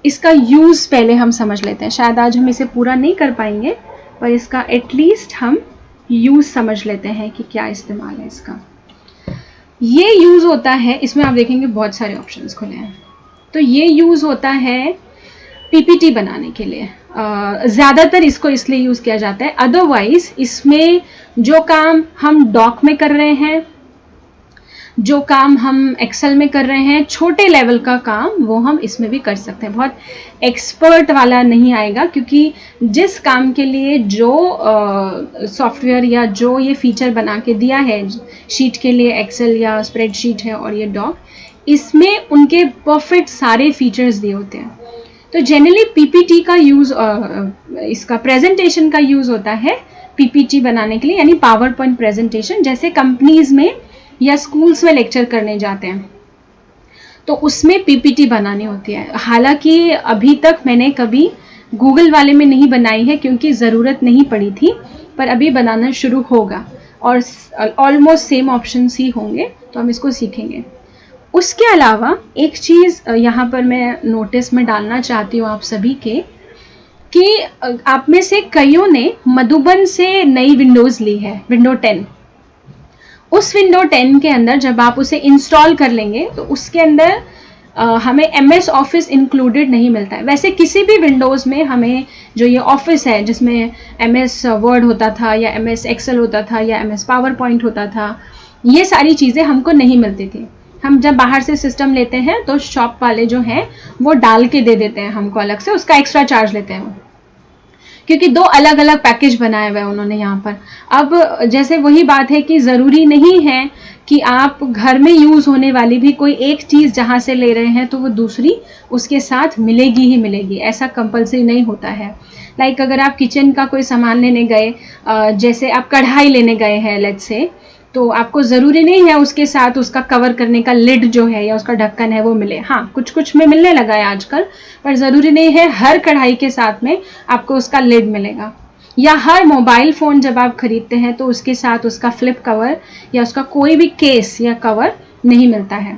इसका यूज़ पहले हम समझ लेते हैं। शायद आज हम इसे पूरा नहीं कर पाएंगे, पर इसका एटलीस्ट हम यूज़ समझ लेते हैं कि क्या इस्तेमाल है इसका। ये यूज़ होता है, इसमें आप देखेंगे बहुत सारे ऑप्शंस खुले हैं। तो ये यूज़ होता है पीपीटी बनाने के लिए, ज़्यादातर इसको इसलिए यूज़ किया जाता है। अदरवाइज इसमें जो काम हम डॉक में कर रहे हैं, जो काम हम एक्सेल में कर रहे हैं, छोटे लेवल का काम वो हम इसमें भी कर सकते हैं। बहुत एक्सपर्ट वाला नहीं आएगा, क्योंकि जिस काम के लिए जो सॉफ्टवेयर या जो ये फीचर बना के दिया है शीट के लिए, एक्सेल या स्प्रेडशीट है और ये डॉक, इसमें उनके परफेक्ट सारे फीचर्स दिए होते हैं। तो जनरली पीपीटी का यूज़, इसका प्रेजेंटेशन का यूज़ होता है पीपीटी बनाने के लिए, यानी पावर पॉइंट प्रेजेंटेशन। जैसे कंपनीज में या स्कूल्स में लेक्चर करने जाते हैं तो उसमें पीपीटी बनानी होती है। हालांकि अभी तक मैंने कभी गूगल वाले में नहीं बनाई है, क्योंकि ज़रूरत नहीं पड़ी थी, पर अभी बनाना शुरू होगा और ऑलमोस्ट सेम ऑप्शंस ही होंगे, तो हम इसको सीखेंगे। उसके अलावा एक चीज़ यहाँ पर मैं नोटिस में डालना चाहती हूँ आप सभी के, कि आप में से कईयों ने मधुबन से नई विंडोज़ ली है, विंडो 10। उस विंडो 10 के अंदर जब आप उसे इंस्टॉल कर लेंगे तो उसके अंदर हमें MS ऑफिस इंक्लूडेड नहीं मिलता है। वैसे किसी भी विंडोज़ में हमें जो ये ऑफिस है, जिसमें MS वर्ड होता था या MS एक्सेल होता था या MS पावर पॉइंट होता था, ये सारी चीज़ें हमको नहीं मिलती थी। हम जब बाहर से सिस्टम लेते हैं तो शॉप वाले जो हैं वो डाल के दे देते हैं हमको अलग से, उसका एक्स्ट्रा चार्ज लेते हैं वो, क्योंकि दो अलग अलग पैकेज बनाए हुए हैं उन्होंने यहाँ पर। अब जैसे वही बात है कि ज़रूरी नहीं है कि आप घर में यूज़ होने वाली भी कोई एक चीज़ जहाँ से ले रहे हैं तो वो दूसरी उसके साथ मिलेगी ही मिलेगी, ऐसा कंपलसरी नहीं होता है। लाइक अगर आप किचन का कोई सामान लेने गए, जैसे आप कढ़ाई लेने गए हैं लेट्स से, तो आपको ज़रूरी नहीं है उसके साथ उसका कवर करने का लिड जो है या उसका ढक्कन है वो मिले। हाँ, कुछ कुछ में मिलने लगा है आजकल, पर ज़रूरी नहीं है हर कढ़ाई के साथ में आपको उसका लिड मिलेगा। या हर मोबाइल फ़ोन जब आप खरीदते हैं तो उसके साथ उसका फ्लिप कवर या उसका कोई भी केस या कवर नहीं मिलता है।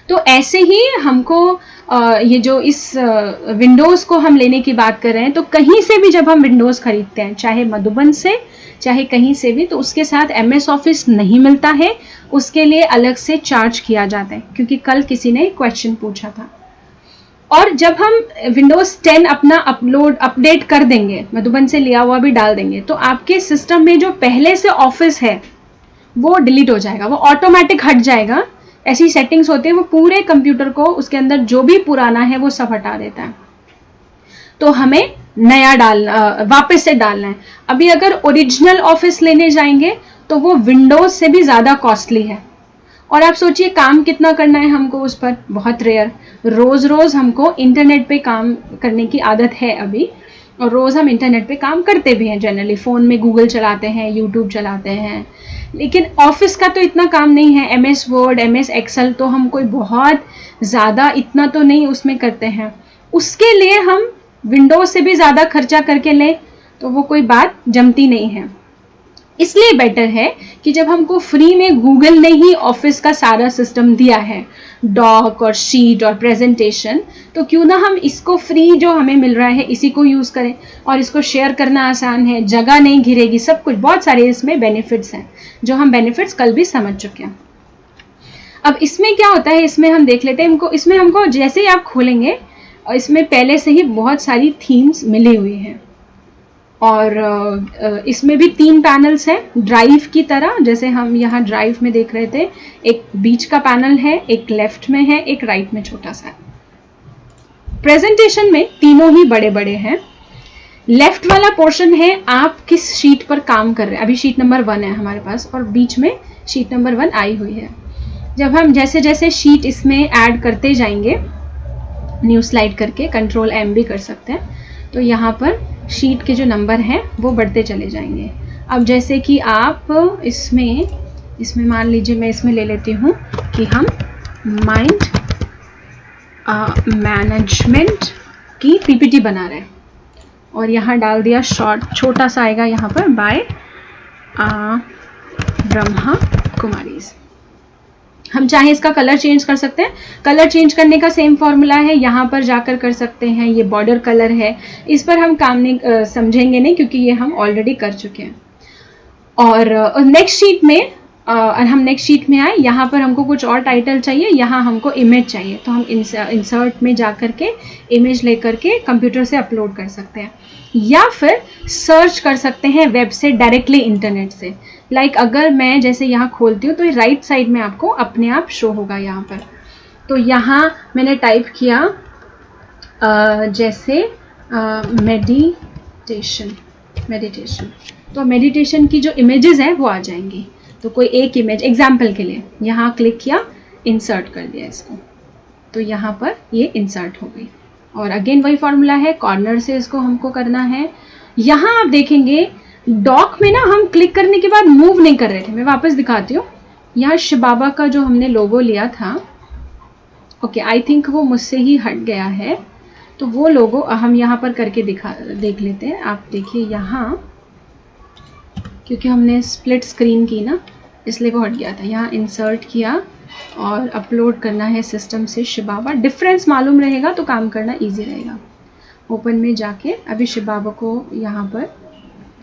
तो ऐसे ही हमको ये जो इस विंडोज़ को हम लेने की बात कर रहे हैं, तो कहीं से भी जब हम विंडोज़ खरीदते हैं, चाहे मधुबन से चाहे कहीं से भी, तो उसके साथ MS ऑफिस नहीं मिलता है, उसके लिए अलग से चार्ज किया जाता है, क्योंकि कल किसी ने क्वेश्चन पूछा था। और जब हम विंडोज़ 10 अपना अपडेट कर देंगे, मधुबन से लिया हुआ भी डाल देंगे, तो आपके सिस्टम में जो पहले से ऑफिस है वो डिलीट हो जाएगा, वो ऑटोमेटिक हट जाएगा। ऐसी सेटिंग्स होती है, वो पूरे कंप्यूटर को उसके अंदर जो भी पुराना है वो सब हटा देता है। तो हमें नया वापस से डालना है। अभी अगर ओरिजिनल ऑफिस लेने जाएंगे तो वो विंडोज से भी ज़्यादा कॉस्टली है। और आप सोचिए काम कितना करना है हमको उस पर, बहुत रेयर। रोज़ रोज़ हमको इंटरनेट पे काम करने की आदत है अभी, और रोज़ हम इंटरनेट पे काम करते भी हैं जनरली। फ़ोन में गूगल चलाते हैं, यूट्यूब चलाते हैं, लेकिन ऑफिस का तो इतना काम नहीं है। MS वर्ड, MS एक्सेल तो हम कोई बहुत ज़्यादा इतना तो नहीं उसमें करते हैं। उसके लिए हम विंडोज से भी ज़्यादा खर्चा करके लें तो वो कोई बात जमती नहीं है। इसलिए बेटर है कि जब हमको फ्री में गूगल ने ही ऑफिस का सारा सिस्टम दिया है, डॉक और शीट और प्रेजेंटेशन, तो क्यों ना हम इसको फ्री जो हमें मिल रहा है इसी को यूज़ करें। और इसको शेयर करना आसान है, जगह नहीं घिरेगी, सब कुछ, बहुत सारे इसमें बेनिफिट्स हैं जो हम बेनिफिट्स कल भी समझ चुके हैं। अब इसमें क्या होता है, इसमें हम देख लेते हैं। इसमें हमको जैसे ही आप खोलेंगे, इसमें पहले से ही बहुत सारी थीम्स मिली हुई हैं, और इसमें भी 3 पैनल्स हैं ड्राइव की तरह। जैसे हम यहाँ ड्राइव में देख रहे थे, एक बीच का पैनल है, एक लेफ्ट में है, एक राइट में छोटा सा। प्रेजेंटेशन में तीनों ही बड़े बड़े हैं। लेफ्ट वाला पोर्शन है आप किस शीट पर काम कर रहे हैं। अभी शीट नंबर 1 है हमारे पास, और बीच में शीट नंबर 1 आई हुई है। जब हम जैसे जैसे शीट इसमें ऐड करते जाएंगे, न्यू स्लाइड करके Ctrl M भी कर सकते हैं, तो यहाँ पर शीट के जो नंबर हैं वो बढ़ते चले जाएंगे। अब जैसे कि आप इसमें मान लीजिए मैं इसमें ले लेती हूँ कि हम माइंड मैनेजमेंट की PPT बना रहे हैं, और यहाँ डाल दिया शॉर्ट, छोटा सा आएगा यहाँ पर, बाय ब्रह्मा कुमारीज। हम चाहे इसका कलर चेंज कर सकते हैं। कलर चेंज करने का सेम फॉर्मूला है, यहाँ पर जाकर कर सकते हैं। ये बॉर्डर कलर है, इस पर हम काम नहीं समझेंगे नहीं, क्योंकि ये हम ऑलरेडी कर चुके हैं। और नेक्स्ट शीट में हम नेक्स्ट शीट में आए, यहाँ पर हमको कुछ और टाइटल चाहिए, यहाँ हमको इमेज चाहिए, तो हम इंसर्ट में जाकर के इमेज लेकर के कंप्यूटर से अपलोड कर सकते हैं, या फिर सर्च कर सकते हैं वेब से डायरेक्टली इंटरनेट से। लाइक अगर मैं जैसे यहाँ खोलती हूँ तो ये राइट साइड में आपको अपने आप शो होगा यहाँ पर। तो यहाँ मैंने टाइप किया जैसे मेडिटेशन, तो मेडिटेशन की जो इमेजेस हैं वो आ जाएंगी। तो कोई एक इमेज एग्जाम्पल के लिए यहाँ क्लिक किया, इंसर्ट कर दिया इसको, तो यहाँ पर ये इंसर्ट हो गई। और अगेन वही फॉर्मूला है, कॉर्नर से इसको हमको करना है। यहाँ आप देखेंगे डॉक में ना हम क्लिक करने के बाद मूव नहीं कर रहे थे। मैं वापस दिखाती हूँ। यहाँ शिव बाबा का जो हमने लोगो लिया था, ओके आई थिंक वो मुझसे ही हट गया है, तो वो लोगो हम यहाँ पर करके देख लेते हैं। आप देखिए यहाँ, क्योंकि हमने स्प्लिट स्क्रीन की ना, इसलिए वो हट गया था। यहाँ इंसर्ट किया और अपलोड करना है सिस्टम से शिव बाबा। डिफरेंस मालूम रहेगा तो काम करना इजी रहेगा। ओपन में जाके अभी शिव बाबा को यहाँ पर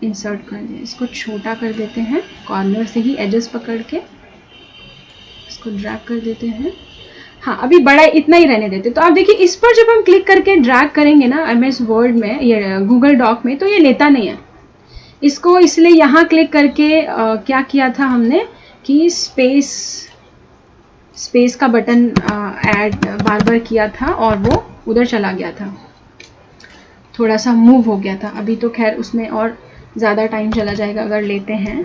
इंसर्ट कर दिया। इसको छोटा कर देते हैं, कॉर्नर से ही एजेस पकड़ के इसको ड्रैग कर देते हैं। हाँ, अभी बड़ा इतना ही रहने देते। तो आप देखिए इस पर जब हम क्लिक करके ड्रैग करेंगे ना MS वर्ड में या गूगल डॉक में, तो ये लेता नहीं है इसको। इसलिए यहाँ क्लिक करके क्या किया था हमने कि स्पेस का बटन ऐड बार बार किया था और वो उधर चला गया था, थोड़ा सा मूव हो गया था। अभी तो खैर उसमें और ज़्यादा टाइम चला जाएगा अगर लेते हैं,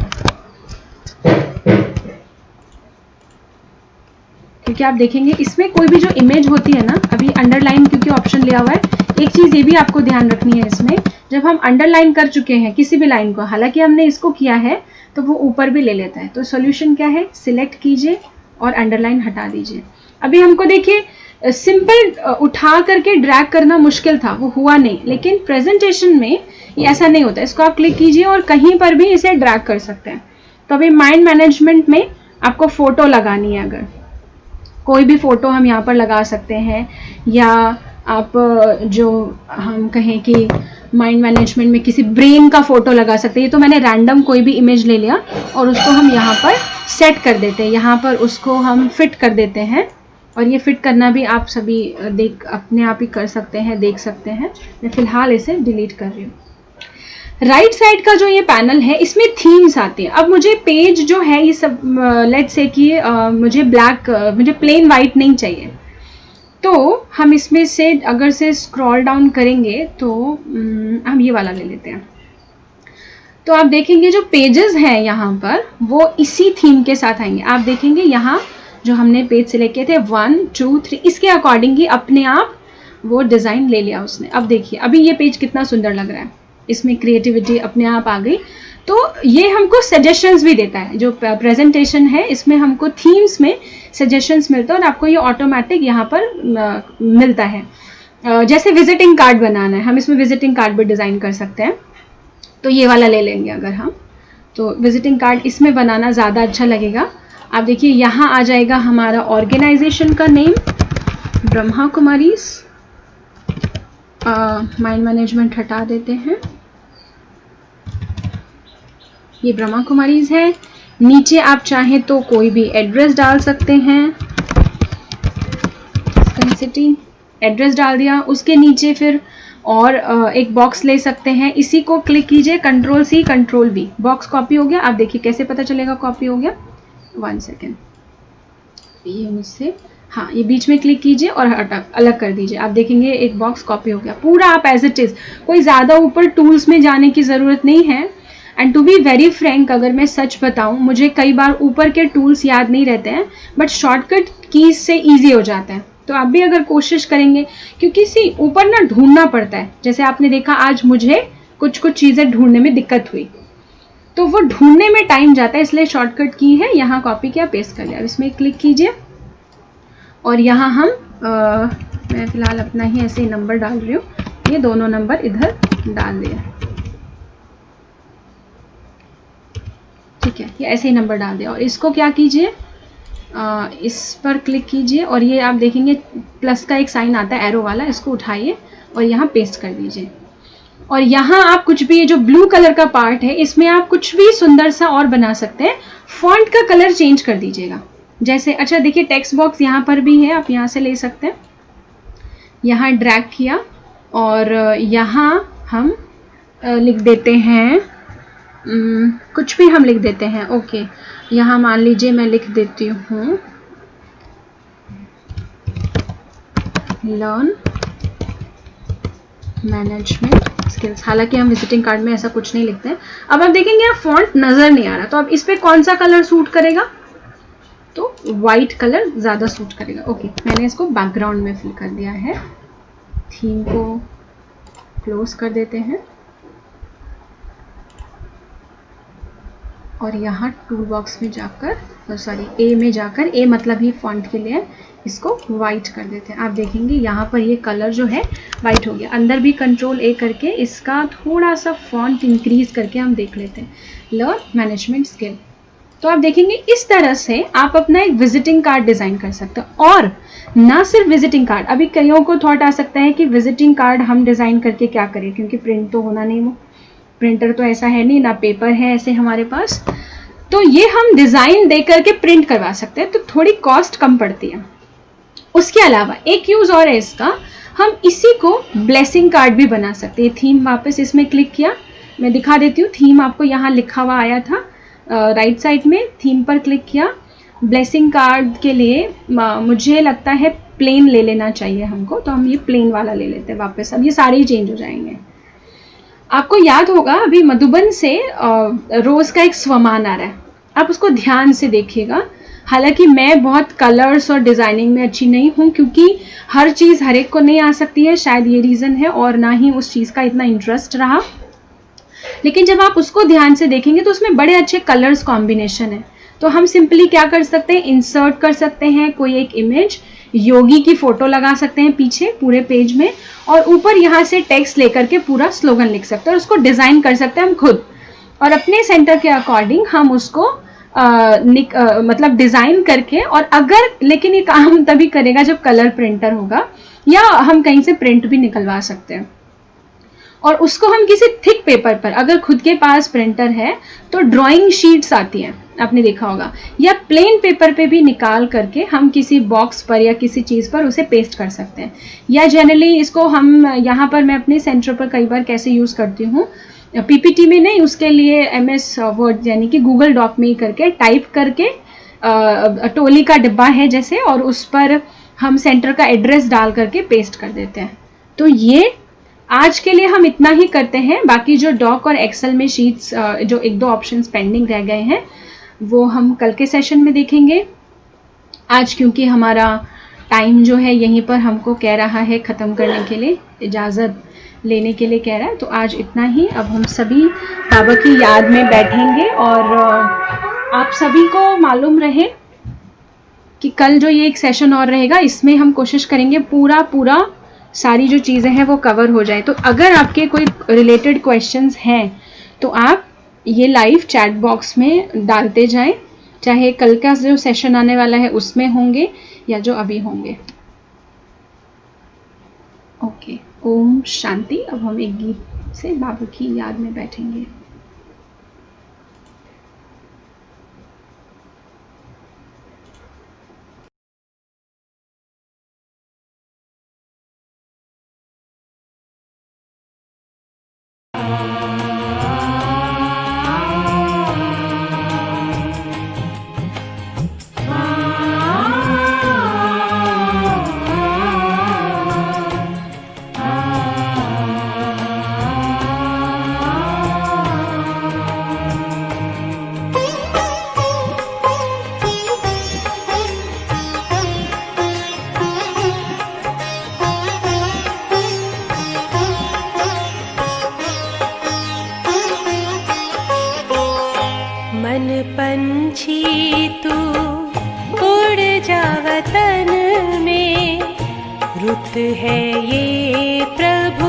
क्योंकि आप देखेंगे इसमें कोई भी जो इमेज होती है ना, अभी अंडरलाइन क्योंकि ऑप्शन लिया हुआ है। एक चीज़ ये भी आपको ध्यान रखनी है इसमें, जब हम अंडरलाइन कर चुके हैं किसी भी लाइन को, हालांकि हमने इसको किया है, तो वो ऊपर भी ले लेता है। तो सॉल्यूशन क्या है, सिलेक्ट कीजिए और अंडरलाइन हटा दीजिए। अभी हमको देखिए सिंपल उठा करके ड्रैग करना मुश्किल था, वो हुआ नहीं, लेकिन प्रेजेंटेशन में ये ऐसा नहीं होता। इसको आप क्लिक कीजिए और कहीं पर भी इसे ड्रैग कर सकते हैं। तो अभी माइंड मैनेजमेंट में आपको फोटो लगानी है, अगर कोई भी फोटो हम यहाँ पर लगा सकते हैं, या आप जो हम कहें कि माइंड मैनेजमेंट में किसी ब्रेन का फोटो लगा सकते हैं। ये तो मैंने रैंडम कोई भी इमेज ले लिया और उसको हम यहाँ पर सेट कर देते हैं, यहाँ पर उसको हम फिट कर देते हैं। और ये फिट करना भी आप सभी अपने आप ही कर सकते हैं, देख सकते हैं। मैं फिलहाल इसे डिलीट कर रही हूँ। राइट साइड का जो ये पैनल है, इसमें थीम्स आती हैं। अब मुझे पेज जो है ये सब लेट्स से कि मुझे प्लेन वाइट नहीं चाहिए, तो हम इसमें से अगर से स्क्रॉल डाउन करेंगे तो हम ये वाला ले लेते हैं। तो आप देखेंगे जो पेजेस हैं यहाँ पर वो इसी थीम के साथ आएंगे। आप देखेंगे यहाँ जो हमने पेज सिलेक्ट किए थे 1 2 3, इसके अकॉर्डिंग ही अपने आप वो डिज़ाइन ले लिया उसने। अब देखिए अभी ये पेज कितना सुंदर लग रहा है, इसमें क्रिएटिविटी अपने आप आ गई। तो ये हमको सजेशंस भी देता है, जो प्रेजेंटेशन है इसमें हमको थीम्स में सजेशंस मिलता है और आपको ये ऑटोमेटिक यहाँ पर मिलता है। जैसे विजिटिंग कार्ड बनाना है, हम इसमें विजिटिंग कार्ड भी डिज़ाइन कर सकते हैं। तो ये वाला ले लेंगे अगर हम, तो विजिटिंग कार्ड इसमें बनाना ज़्यादा अच्छा लगेगा। आप देखिए यहाँ आ जाएगा हमारा ऑर्गेनाइजेशन का name, Brahma Kumaris. Mind management हटा देते हैं, ये ब्रह्मा कुमारीज है। नीचे आप चाहें तो कोई भी एड्रेस डाल सकते हैं, सिटी एड्रेस डाल दिया। उसके नीचे फिर और एक बॉक्स ले सकते हैं, इसी को क्लिक कीजिए, Ctrl+C Ctrl+V, बॉक्स कॉपी हो गया। आप देखिए कैसे पता चलेगा कॉपी हो गया, 1 सेकेंड, ये मुझसे, हाँ ये बीच में क्लिक कीजिए और अलग कर दीजिए। आप देखेंगे एक बॉक्स कॉपी हो गया पूरा, आप एज इट इज़, कोई ज़्यादा ऊपर टूल्स में जाने की ज़रूरत नहीं है। And to be very frank, अगर मैं सच बताऊं, मुझे कई बार ऊपर के टूल्स याद नहीं रहते हैं, बट शॉर्टकट कीज से ईजी हो जाता है। तो आप भी अगर कोशिश करेंगे, क्योंकि ऊपर ना ढूंढना पड़ता है, जैसे आपने देखा आज मुझे कुछ चीज़ें ढूंढने में दिक्कत हुई, तो वो ढूंढने में टाइम जाता है, इसलिए शॉर्टकट की है, यहाँ कॉपी किया पेस्ट कर लिया। अब इसमें क्लिक कीजिए और यहाँ हम मैं फिलहाल अपना ही ऐसे ही नंबर डाल रही हूँ, ये दोनों नंबर इधर डाल दिया, ठीक है, ये ऐसे ही नंबर डाल दिया। और इसको क्या कीजिए, इस पर क्लिक कीजिए और ये आप देखेंगे प्लस का एक साइन आता है एरो वाला, इसको उठाइए और यहाँ पेस्ट कर दीजिए। और यहाँ आप कुछ भी, ये जो ब्लू कलर का पार्ट है इसमें आप कुछ भी सुंदर सा और बना सकते हैं। फॉन्ट का कलर चेंज कर दीजिएगा, जैसे अच्छा देखिए टेक्स्ट बॉक्स यहाँ पर भी है, आप यहाँ से ले सकते हैं। यहाँ ड्रैग किया और यहाँ हम लिख देते हैं कुछ भी हम लिख देते हैं। ओके, यहाँ मान लीजिए मैं लिख देती हूँ लर्न मैनेजमेंट स्किल्स। हालांकि हम विजिटिंग कार्ड में ऐसा कुछ नहीं लिखते हैं। अब आप देखेंगे यहाँ फॉन्ट नजर नहीं आ रहा, तो अब इस पे कौन सा कलर सूट करेगा, तो वाइट कलर ज्यादा सूट करेगा। ओके, मैंने इसको बैकग्राउंड में फिल कर दिया है। थीम को क्लोज कर देते हैं और यहाँ टूल बॉक्स में जाकर, ए में जाकर, ए मतलब ही फॉन्ट के लिए, इसको वाइट कर देते हैं। आप देखेंगे यहाँ पर ये कलर जो है वाइट हो गया। अंदर भी कंट्रोल ए करके इसका थोड़ा सा फॉन्ट इंक्रीज करके हम देख लेते हैं, लर्न मैनेजमेंट स्किल। तो आप देखेंगे इस तरह से आप अपना एक विजिटिंग कार्ड डिजाइन कर सकते हो। और ना सिर्फ विजिटिंग कार्ड, अभी कईयों को थॉट आ सकता है कि विजिटिंग कार्ड हम डिजाइन करके क्या करें, क्योंकि प्रिंट तो होना नहीं, वो प्रिंटर तो ऐसा है नहीं, ना पेपर है ऐसे हमारे पास, तो ये हम डिजाइन दे करके प्रिंट करवा सकते हैं, तो थोड़ी कॉस्ट कम पड़ती है। उसके अलावा एक यूज और है इसका, हम इसी को ब्लेसिंग कार्ड भी बना सकते हैं। थीम वापस इसमें क्लिक किया, मैं दिखा देती हूँ, थीम आपको यहाँ लिखा हुआ आया था राइट साइड में, थीम पर क्लिक किया। ब्लेसिंग कार्ड के लिए मुझे लगता है प्लेन ले लेना चाहिए हमको, तो हम ये प्लेन वाला ले लेते हैं वापस। अब ये सारे ही चेंज हो जाएंगे। आपको याद होगा अभी मधुबन से रोज का एक स्वमान आ रहा है, आप उसको ध्यान से देखिएगा। हालांकि मैं बहुत कलर्स और डिजाइनिंग में अच्छी नहीं हूँ, क्योंकि हर चीज हर एक को नहीं आ सकती है, शायद ये रीजन है, और ना ही उस चीज का इतना इंटरेस्ट रहा। लेकिन जब आप उसको ध्यान से देखेंगे तो उसमें बड़े अच्छे कलर्स कॉम्बिनेशन है। तो हम सिंपली क्या कर सकते हैं, इंसर्ट कर सकते हैं कोई एक इमेज, योगी की फोटो लगा सकते हैं पीछे पूरे पेज में, और ऊपर यहाँ से टेक्स्ट लेकर के पूरा स्लोगन लिख सकते हैं और उसको डिजाइन कर सकते हैं हम खुद, और अपने सेंटर के अकॉर्डिंग हम उसको मतलब डिजाइन करके। और अगर, लेकिन ये काम तभी करेगा जब कलर प्रिंटर होगा, या हम कहीं से प्रिंट भी निकलवा सकते हैं। और उसको हम किसी थिक पेपर पर, अगर खुद के पास प्रिंटर है तो ड्राइंग शीट्स आती हैं, आपने देखा होगा, या प्लेन पेपर पे भी निकाल करके हम किसी बॉक्स पर या किसी चीज पर उसे पेस्ट कर सकते हैं। या जनरली इसको हम यहाँ पर, मैं अपने सेंटर पर कई बार कैसे यूज करती हूँ, पीपीटी में नहीं, उसके लिए MS वर्ड यानी कि गूगल डॉक में ही करके टाइप करके, टोली का डिब्बा है जैसे, और उस पर हम सेंटर का एड्रेस डाल करके पेस्ट कर देते हैं। तो ये आज के लिए हम इतना ही करते हैं। बाकी जो डॉक और एक्सेल में शीट्स, जो एक दो ऑप्शंस पेंडिंग रह गए हैं, वो हम कल के सेशन में देखेंगे। आज क्योंकि हमारा टाइम जो है यहीं पर हमको कह रहा है ख़त्म करने के लिए, इजाज़त लेने के लिए कह रहा है, तो आज इतना ही। अब हम सभी बाबा की याद में बैठेंगे, और आप सभी को मालूम रहे कि कल जो ये एक सेशन और रहेगा, इसमें हम कोशिश करेंगे पूरा सारी जो चीज़ें हैं वो कवर हो जाए। तो अगर आपके कोई रिलेटेड क्वेश्चंस हैं तो आप ये लाइव चैट बॉक्स में डालते जाएं, चाहे कल का जो सेशन आने वाला है उसमें होंगे या जो अभी होंगे। ओके, ओम शांति। अब हम एक गीत से बाबा की याद में बैठेंगे। रुत है ये प्रभु